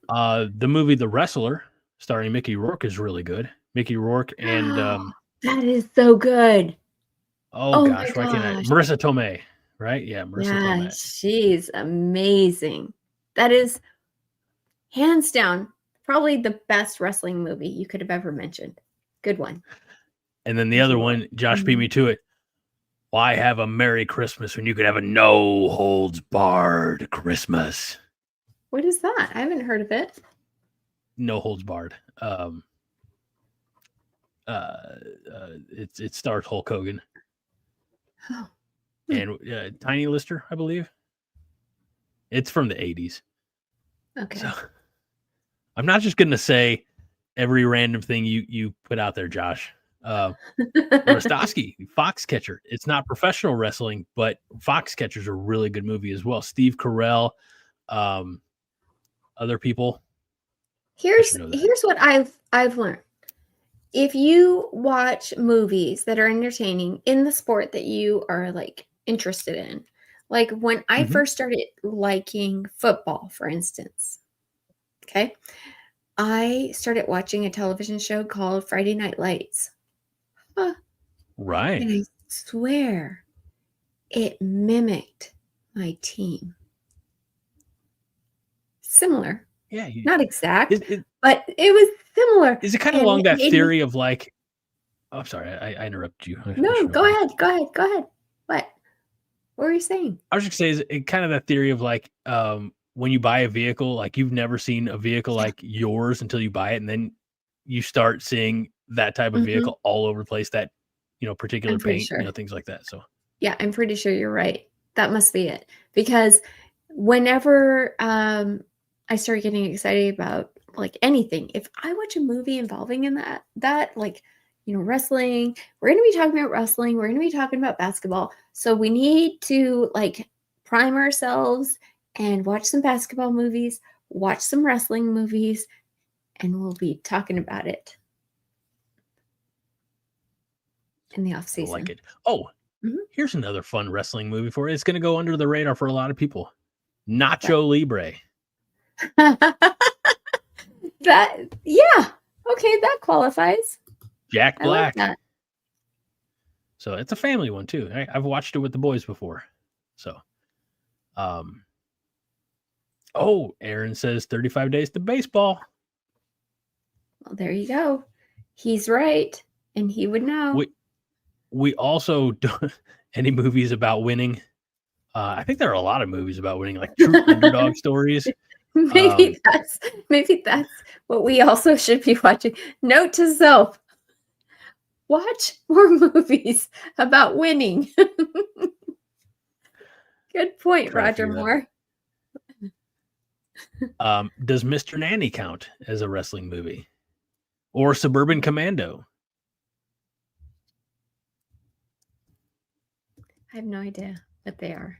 the movie The Wrestler, starring Mickey Rourke, is really good. Mickey Rourke and That is so good. oh Oh my gosh, why can't I? gosh. Marissa Tomei, right? Yeah, Marissa Yeah, Tomei. she's amazing. That is hands down probably the best wrestling movie you could have ever mentioned. Good one. And then the Mickey other Rourke. one, Josh beat Mhm. me to it. Why have a Merry Christmas when you could have a no holds barred Christmas? What is that? I haven't heard of it. No holds barred. It stars Hulk Hogan Oh, and Tiny Lister, I believe. It's from the 80s. okay. So I'm not just gonna say every random thing you put out there, Josh. Rostowski, Foxcatcher. It's not professional wrestling, but Foxcatcher's a really good movie as well. Steve Carell, other people. I here's should know that. here's what I've learned. If you watch movies that are entertaining in the sport that you are like interested in, like when I Mhm. first started liking football, for instance, okay, I started watching a television show called Friday Night Lights. Huh, Right. and I swear it mimicked my team. Similar, Yeah. not exact, Is, is, but it was similar. is it kind of And along it that made me theory of like, oh, I'm sorry, I interrupted you. I no, should have go waited. ahead, go ahead, go ahead. What were you saying? I was just saying, is it kind of that theory of like, when you buy a vehicle, like you've never seen a vehicle Yeah. like yours until you buy it, and then you start seeing that type of Mhm. vehicle all over the place. That particular I'm pretty paint, sure. things like that. So Yeah, I'm pretty sure you're right. That must be it. Because whenever, I started getting excited about, like, anything, if I watch a movie involving in that, like, wrestling, we're gonna be talking about wrestling, we're gonna be talking about basketball, so we need to, like, prime ourselves and watch some basketball movies, watch some wrestling movies, and we'll be talking about it in the off I like season. it. Oh, Mhm. here's another fun wrestling movie for you. It's going to go under the radar for a lot of people. What? Nacho Libre. That yeah. Okay, that qualifies. Jack I like Black. that. So it's a family one too. I've watched it with the boys before. So, um, oh, Aaron says 35 days to baseball. Well, there you go. He's right, and he would know. We also don't any movies about winning. I think there are a lot of movies about winning, like true underdog stories. Maybe that's what we also should be watching. Note to self: watch more movies about winning. Good point, Trying to Roger figure that out. Moore. Does Mr. Nanny count as a wrestling movie or Suburban Commando? I have no idea what they are.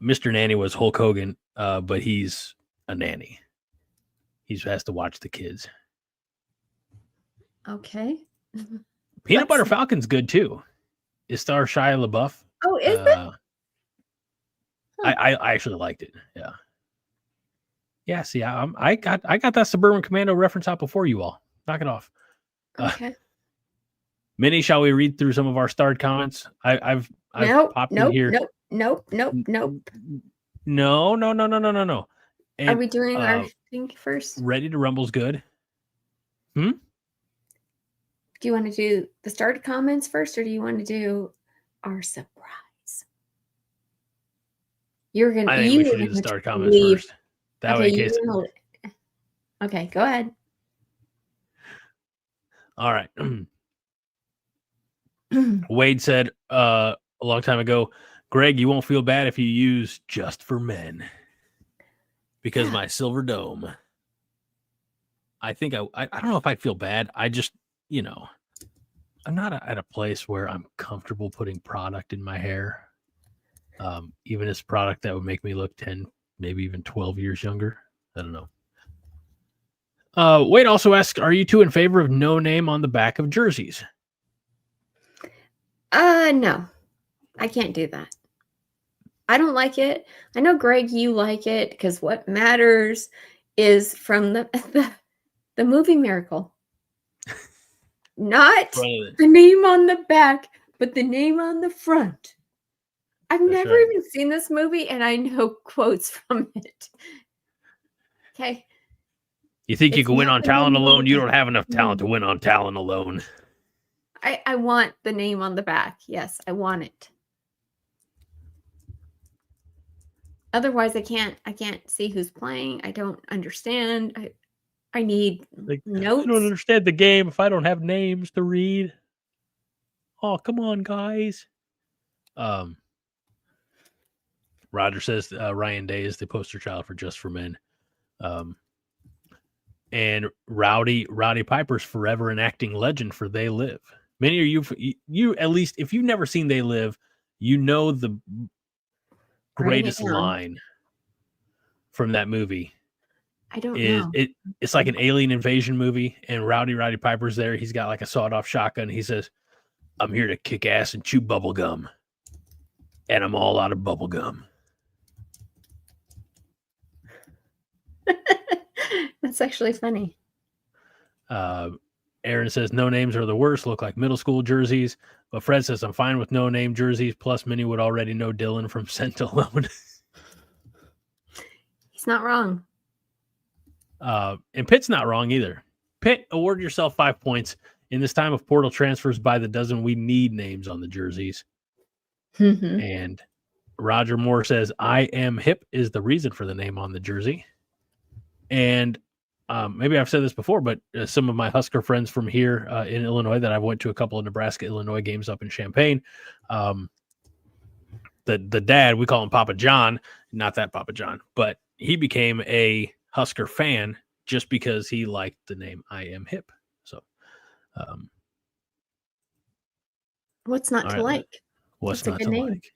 Mr. Nanny was Hulk Hogan, but he's a nanny. He has to watch the kids. Okay. Peanut Butter What's Falcon's good too. It stars Shia LaBeouf Oh, is it? I actually liked it. Yeah. Yeah. See, I got that Suburban Commando reference out before you all. Knock it off. Okay. Minnie, shall we read through some of our starred comments? I've popped in here. Nope. No. Are we doing our thing first? Ready to Rumble's good. Do you want to do the started comments first, or do you want to do our surprise? I think we should do the started comments first. That way, in case. Okay, go ahead. All right. Wade said a long time ago, Greg, you won't feel bad if you use Just for Men because my silver dome. I think I don't know if I'd feel bad. I just, I'm not at a place where I'm comfortable putting product in my hair. Even this product that would make me look 10, maybe even 12 years younger. I don't know. Wade also asks, are you two in favor of no name on the back of jerseys? No, I can't do that. I don't like it. I know, Greg, you like it because what matters is from the movie Miracle. Not the name on the back, but the name on the front. I've never even seen this movie, and I know quotes from it. Okay. You think you can win on talent alone? You don't have enough talent to win on talent alone. I want the name on the back. Yes, I want it. Otherwise, I can't see who's playing. I don't understand. I need notes. I don't understand the game if I don't have names to read. Oh, come on, guys. Roger says Ryan Day is the poster child for Just for Men. And Rowdy Piper's forever an acting legend for They Live. Many of you at least, if you've never seen They Live, you know the greatest line from that movie. I don't know. It's like an alien invasion movie, and Rowdy Piper's there. He's got like a sawed-off shotgun. He says, I'm here to kick ass and chew bubble gum. And I'm all out of bubble gum. That's actually funny. Aaron says no names are the worst, look like middle school jerseys. But Fred says I'm fine with no name jerseys. Plus, Minnie would already know Dylan from Sent Alone. He's not wrong. And Pitt's not wrong either. Pitt, award yourself 5 points. In this time of portal transfers by the dozen, we need names on the jerseys. Mm-hmm. And Roger Moore says, I am hip is the reason for the name on the jersey. And maybe I've said this before, but some of my Husker friends from here in Illinois that I've went to a couple of Nebraska, Illinois games up in Champaign. The dad, we call him Papa John, not that Papa John, but he became a Husker fan just because he liked the name I Am Hip. So, what's not to like? What's not to like?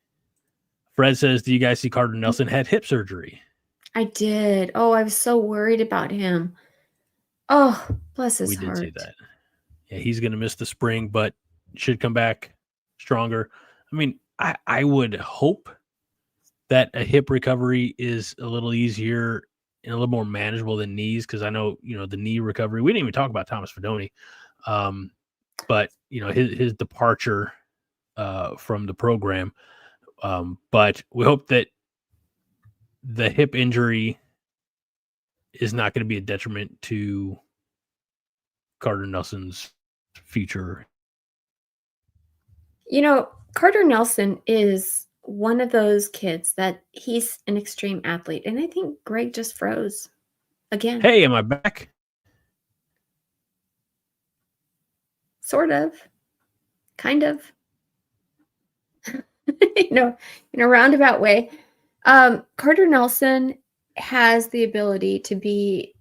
Fred says, do you guys see Carter Nelson had hip surgery? I did. Oh, I was so worried about him. Oh, bless his heart. We did see that. Yeah, he's going to miss the spring, but should come back stronger. I mean, I would hope that a hip recovery is a little easier and a little more manageable than knees, because I know, the knee recovery. We didn't even talk about Thomas Fedoni, but, his departure from the program. But we hope that the hip injury is not going to be a detriment to Carter Nelson's future. Carter Nelson is one of those kids that he's an extreme athlete. And I think Greg just froze again. Hey, am I back? Sort of. Kind of. In a roundabout way. Carter Nelson has the ability to be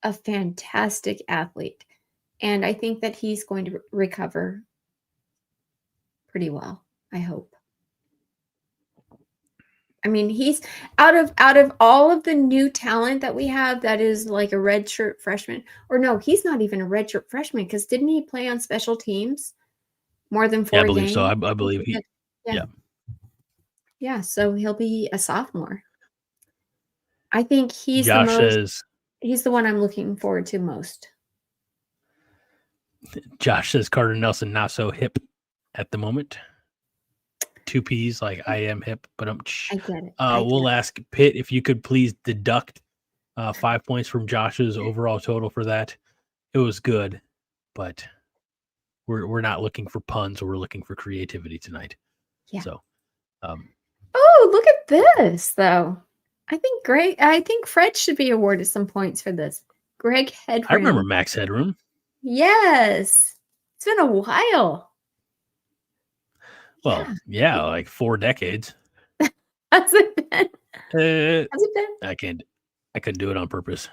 a fantastic athlete. And I think that he's going to recover pretty well, I hope. I mean, he's out of all of the new talent that we have that is like a redshirt freshman. Or no, he's not even a redshirt freshman, because didn't he play on special teams more than 4 games? I believe so. I believe he. Yeah. Yeah, so he'll be a sophomore. I think he's Josh says the one I'm looking forward to most. Carter Nelson not so hip at the moment. 2 P's like I am hip, but I get it. we'll ask Pitt if you could please deduct 5 points from Josh's overall total for that. It was good, but we're not looking for puns, we're looking for creativity tonight. Yeah. So, oh, look at this though. I think Fred should be awarded some points for this. Greg Headroom. I remember Max Headroom. Yes. It's been a while. Well, yeah, like 4 decades. Has it been? Has it been? I couldn't do it on purpose.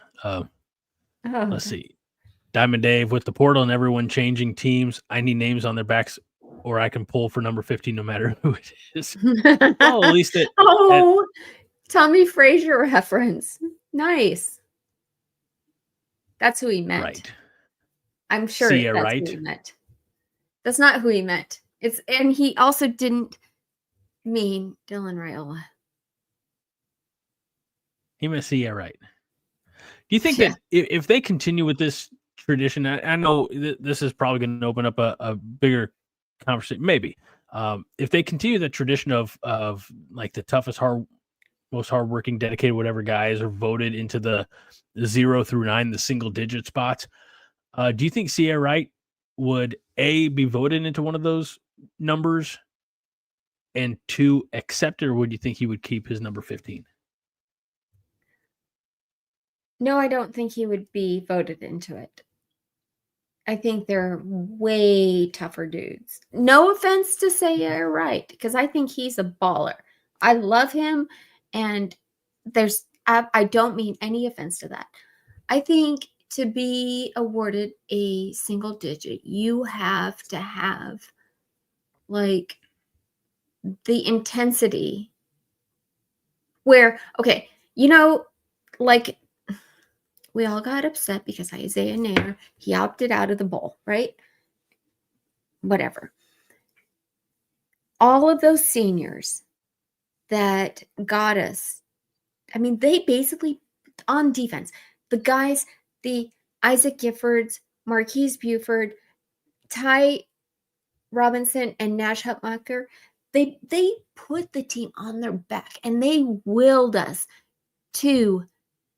Let's see. Diamond Dave with the portal and everyone changing teams. I need names on their backs, or I can pull for number 15 no matter who it is. Well, at least Tommy Frazier reference. Nice. That's who he meant. Right. I'm sure that's who he meant. That's not who he meant. And he also didn't mean Dylan Raiola. He meant Cia Wright. Do you think that if they continue with this tradition, I know this is probably going to open up a bigger conversation, maybe. If they continue the tradition of like the toughest, most hardworking, dedicated, whatever guys are voted into the 0 through 9, the single digit spots, do you think Cia Wright would be voted into one of those numbers, and 2, accept it, or would you think he would keep his number 15? No, I don't think he would be voted into it. I think they're way tougher dudes. No offense to Cia Wright, because I think he's a baller. I love him, and I don't mean any offense to that. I think to be awarded a single digit, you have to have like the intensity where, okay, like we all got upset because Isaiah Nair, he opted out of the bowl, right? Whatever. All of those seniors that got us, I mean, they basically, on defense, the guys, the Isaac Giffords, Marquise Buford, Ty Robinson, and Nash Hutmacher, they put the team on their back, and they willed us to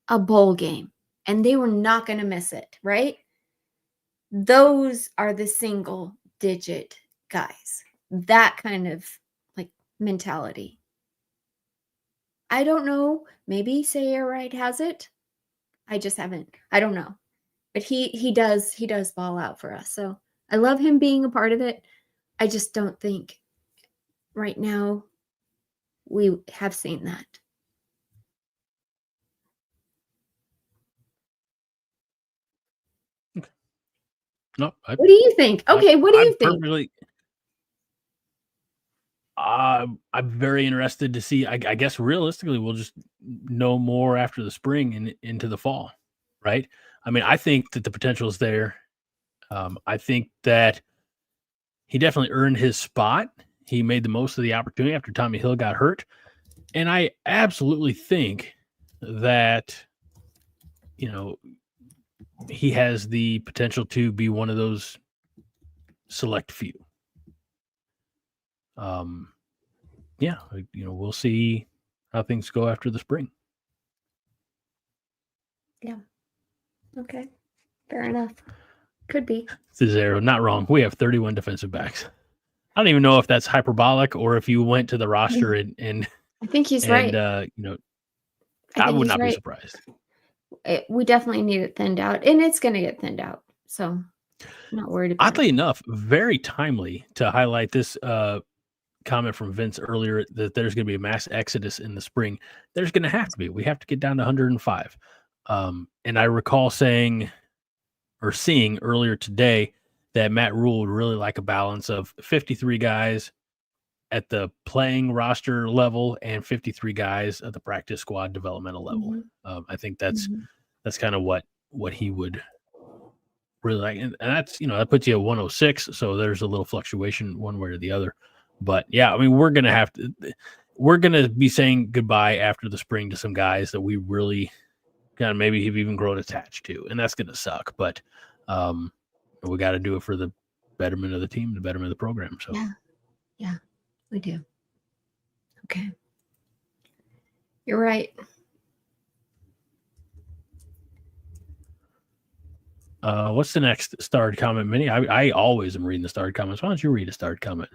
a bowl game. And they were not going to miss it, right? Those are the single digit guys. That kind of like mentality. I don't know. Maybe Cia Wright has it. I just haven't. I don't know. But he does ball out for us. So I love him being a part of it. I just don't think right now we have seen that. No. What do you think? Okay, what do you think? I'm very interested to see. I guess realistically, we'll just know more after the spring and into the fall, right? I mean, I think that the potential is there. I think that he definitely earned his spot. He made the most of the opportunity after Tommy Hill got hurt. And I absolutely think that, he has the potential to be one of those select few. We'll see how things go after the spring. Yeah. Okay. Fair enough. Could be. Cesaro, not wrong. We have 31 defensive backs. I don't even know if that's hyperbolic or if you went to the roster and I think he's right. I would not be surprised. We definitely need it thinned out, and it's going to get thinned out. So I'm not worried about it. Oddly enough, very timely to highlight this comment from Vince earlier that there's going to be a mass exodus in the spring. There's going to have to be. We have to get down to 105. And I recall seeing earlier today that Matt Rule would really like a balance of 53 guys at the playing roster level and 53 guys at the practice squad developmental level. Mm-hmm. I think that's kind of what he would really like. And that's, that puts you at 106. So there's a little fluctuation one way or the other. But yeah, I mean, we're going to have to, we're going to be saying goodbye after the spring to some guys that we really kind of maybe have even grown attached to, and that's going to suck. But we got to do it for the betterment of the team, the betterment of the program. So yeah, we do. Okay, you're right. What's the next starred comment, Minnie? I always am reading the starred comments. Why don't you read a starred comment?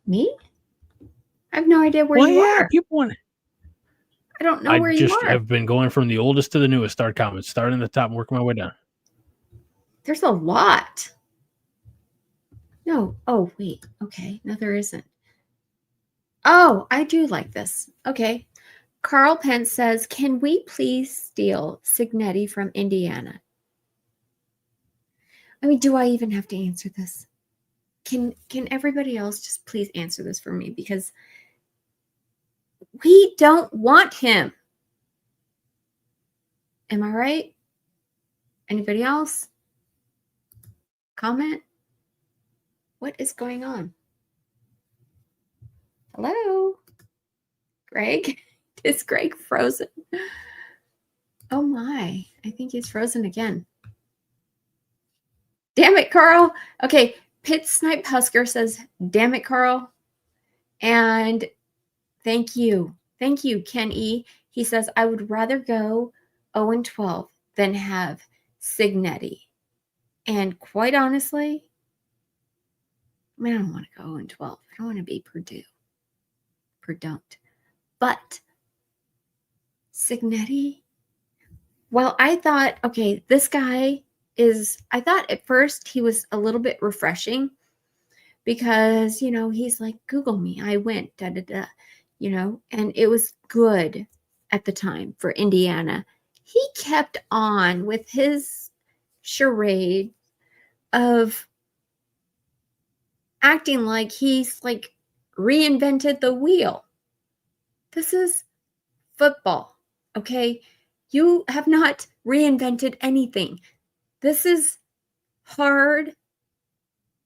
Me? I have no idea where you are. People want. I don't know where you are. I just have been going from the oldest to the newest starred comments, starting at the top and working my way down. There's a lot. No. Oh, wait. Okay. No, there isn't. Oh, I do like this. Okay. Carl Pence says, can we please steal Cignetti from Indiana? I mean, do I even have to answer this? Can everybody else just please answer this for me? Because we don't want him. Am I right? Anybody else? Comment? What is going on? Hello? Greg? Is Greg frozen? Oh my. I think he's frozen again. Damn it, Carl. Okay. Pitt Snipe Husker says, damn it, Carl. And thank you. Thank you, Ken E. He says, I would rather go 0-12 than have Cignetti. And quite honestly, I mean, I don't want to go 0-12. I don't want to be Purdue. Don't. But Cignetti, well, I thought, okay, this guy is, I thought at first he was a little bit refreshing because, you know, he's like, Google me. I went, you know, and it was good at the time for Indiana. He kept on with his charade of acting like he's like reinvented the wheel. This is football, okay? You have not reinvented anything. This is hard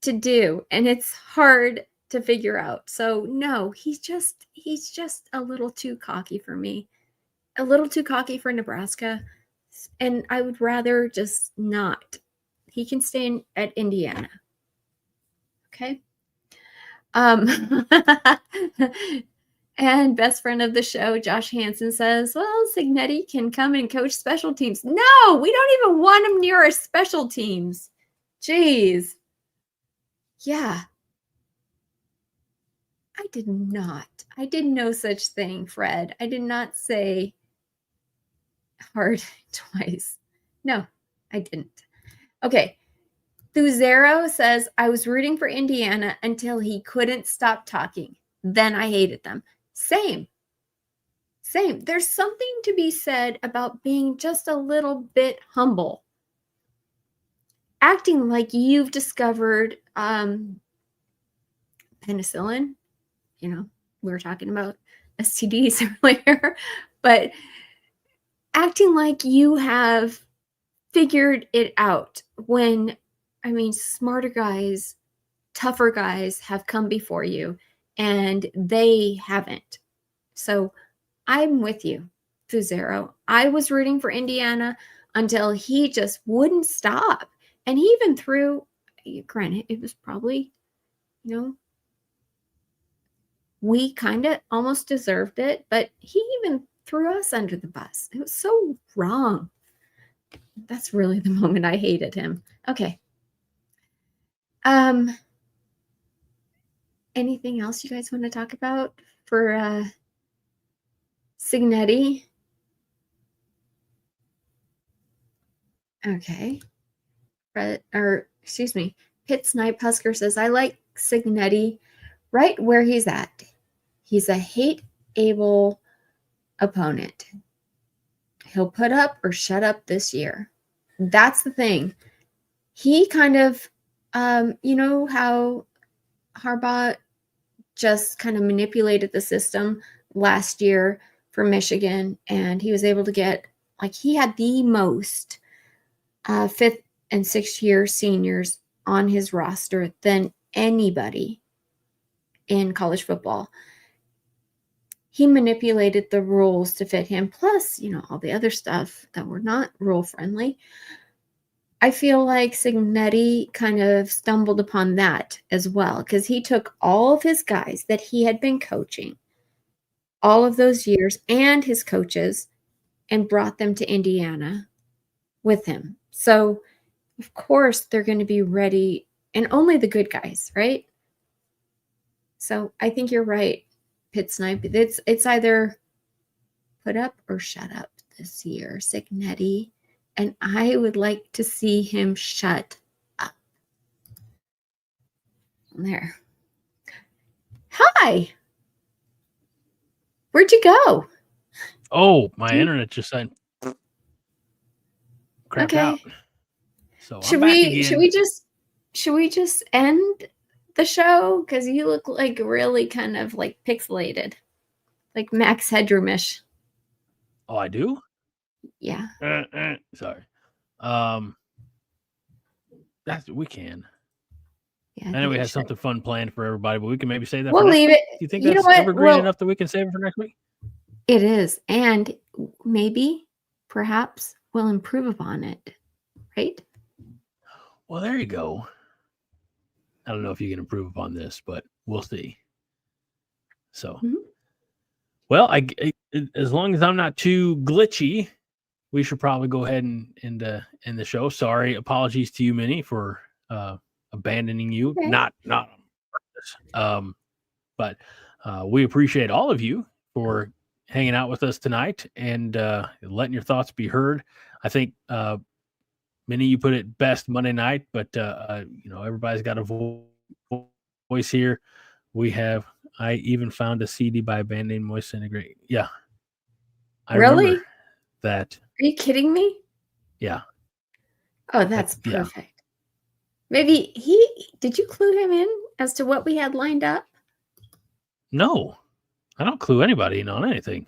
to do, and it's hard to figure out. So no, he's just a little too cocky for me. A little too cocky for Nebraska, and I would rather just not. He can stay at Indiana. Okay? And best friend of the show, Josh Hansen, says, well, Cignetti can come and coach special teams. No, we don't even want him near our special teams. Jeez. Yeah. I did no such thing, Fred. I did not say hard twice. No, I didn't. Okay. Thuzero says, I was rooting for Indiana until he couldn't stop talking. Then I hated them. Same. There's something to be said about being just a little bit humble. Acting like you've discovered penicillin. You know, we were talking about STDs earlier, but acting like you have figured it out when, I mean, smarter guys, tougher guys have come before you and they haven't. So I'm with you, Thuzero. I was rooting for Indiana until he just wouldn't stop. And he even threw, granted, it was probably, you know, we kind of almost deserved it, but he even threw us under the bus. It was so wrong. That's really the moment I hated him. Okay. Anything else you guys want to talk about for Cignetti? Okay. Pitt Snipe Husker says, I like Cignetti right where he's at. He's a hate-able opponent. He'll put up or shut up this year. That's the thing. He kind of, you know how Harbaugh just kind of manipulated the system last year for Michigan, and he was able to get, like, he had the most fifth and sixth year seniors on his roster than anybody in college football. he manipulated the rules to fit him, plus, all the other stuff that were not rule friendly. I feel like Signetti kind of stumbled upon that as well, because he took all of his guys that he had been coaching all of those years and his coaches and brought them to Indiana with him. So, of course, they're going to be ready, and only the good guys, right? So I think you're right, Pit Snipe. It's either put up or shut up this year, Signetti. And I would like to see him shut up. There. Hi. Where'd you go? Oh, my internet just said crapped out. So I'm back again. Should we just end the show? Because you look like really kind of like pixelated, like Max Headroomish. Oh, I do? Yeah. Sorry. We can. Yeah, I know we had something fun planned for everybody, but we can maybe save that. We'll for next leave week. it. Do you think that's evergreen enough that we can save it for next week? It is, and maybe, perhaps, we'll improve upon it, right? Well, there you go. I don't know if you can improve upon this, but we'll see. So, well, as long as I'm not too glitchy, we should probably go ahead and end the show. Sorry, apologies to you, Minnie, for abandoning you. Okay. Not on purpose. But we appreciate all of you for hanging out with us tonight and letting your thoughts be heard. I think Minnie, you put it best Monday night, but everybody's got a voice here. I even found a CD by a band named Moist Centigrade. Yeah. I remember that. Are you kidding me? Yeah. Oh, that's perfect. Yeah. Maybe did you clue him in as to what we had lined up? No, I don't clue anybody in on anything.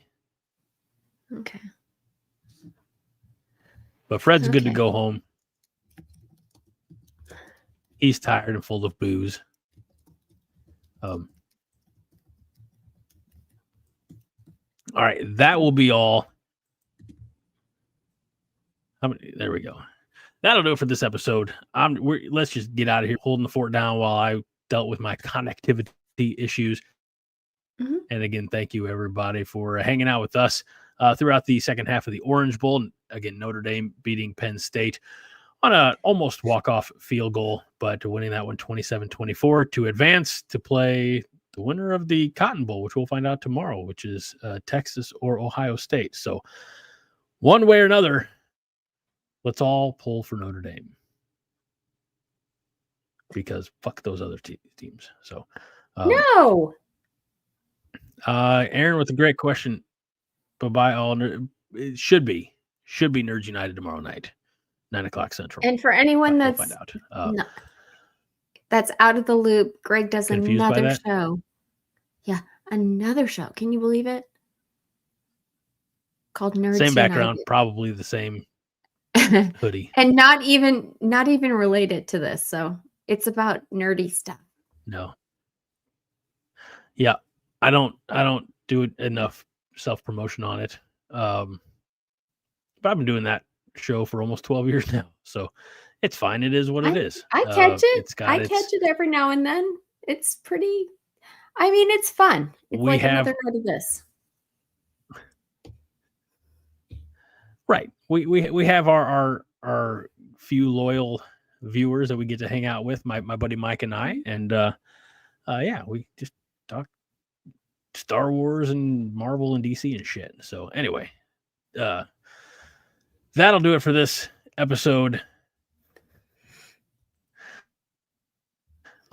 Okay. But Fred's good to go home. He's tired and full of booze. All right, that will be all. There we go. That'll do it for this episode. Let's just get out of here, holding the fort down while I dealt with my connectivity issues. Mm-hmm. And again, thank you everybody for hanging out with us throughout the second half of the Orange Bowl. And again, Notre Dame beating Penn State on an almost walk-off field goal, but winning that one 27-24 to advance to play the winner of the Cotton Bowl, which we'll find out tomorrow, which is Texas or Ohio State. So one way or another, let's all pull for Notre Dame because fuck those other teams. So no. Aaron with a great question, but by all, it should be Nerds United tomorrow night, 9:00 Central. And for anyone that's find out. That's out of the loop, Greg does Confused another show. Yeah, another show. Can you believe it? Called Nerds Same United. background, probably the same hoodie, and not even related to this. So it's about nerdy stuff. No. Yeah, I don't do enough self-promotion on it. But I've been doing that show for almost 12 years now, so it's fine. It is what it is. I catch it. I catch it every now and then. It's pretty. I mean, it's fun. It's like another night of this. Right. We have our few loyal viewers that we get to hang out with, my buddy Mike and I, and we just talk Star Wars and Marvel and DC and shit. So anyway, that'll do it for this episode.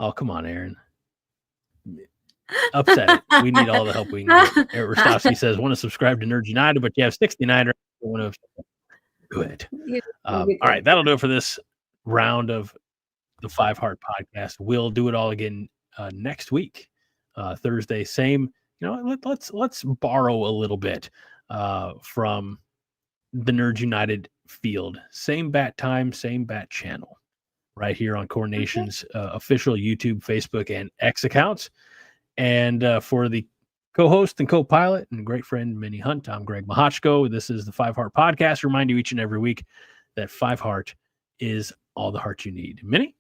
Oh, come on, Aaron. Upset it. We need all the help we can get. Eric Rostowski says, want to subscribe to Nerds United, but you have 69. Good. All right, that'll do it for this round of the Five Heart Podcast. We'll do it all again next week, Thursday. Same. Let's borrow a little bit from the Nerds United field. Same bat time, same bat channel, right here on Core Nation's official YouTube, Facebook, and X accounts. And for the co-host and co-pilot and great friend Minnie Hunt. I'm Greg Mahachko. This is the 5 Heart Podcast. Remind you each and every week that 5 Heart is all the heart you need. Minnie?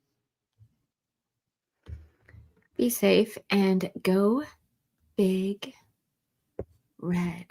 Be safe and go big red.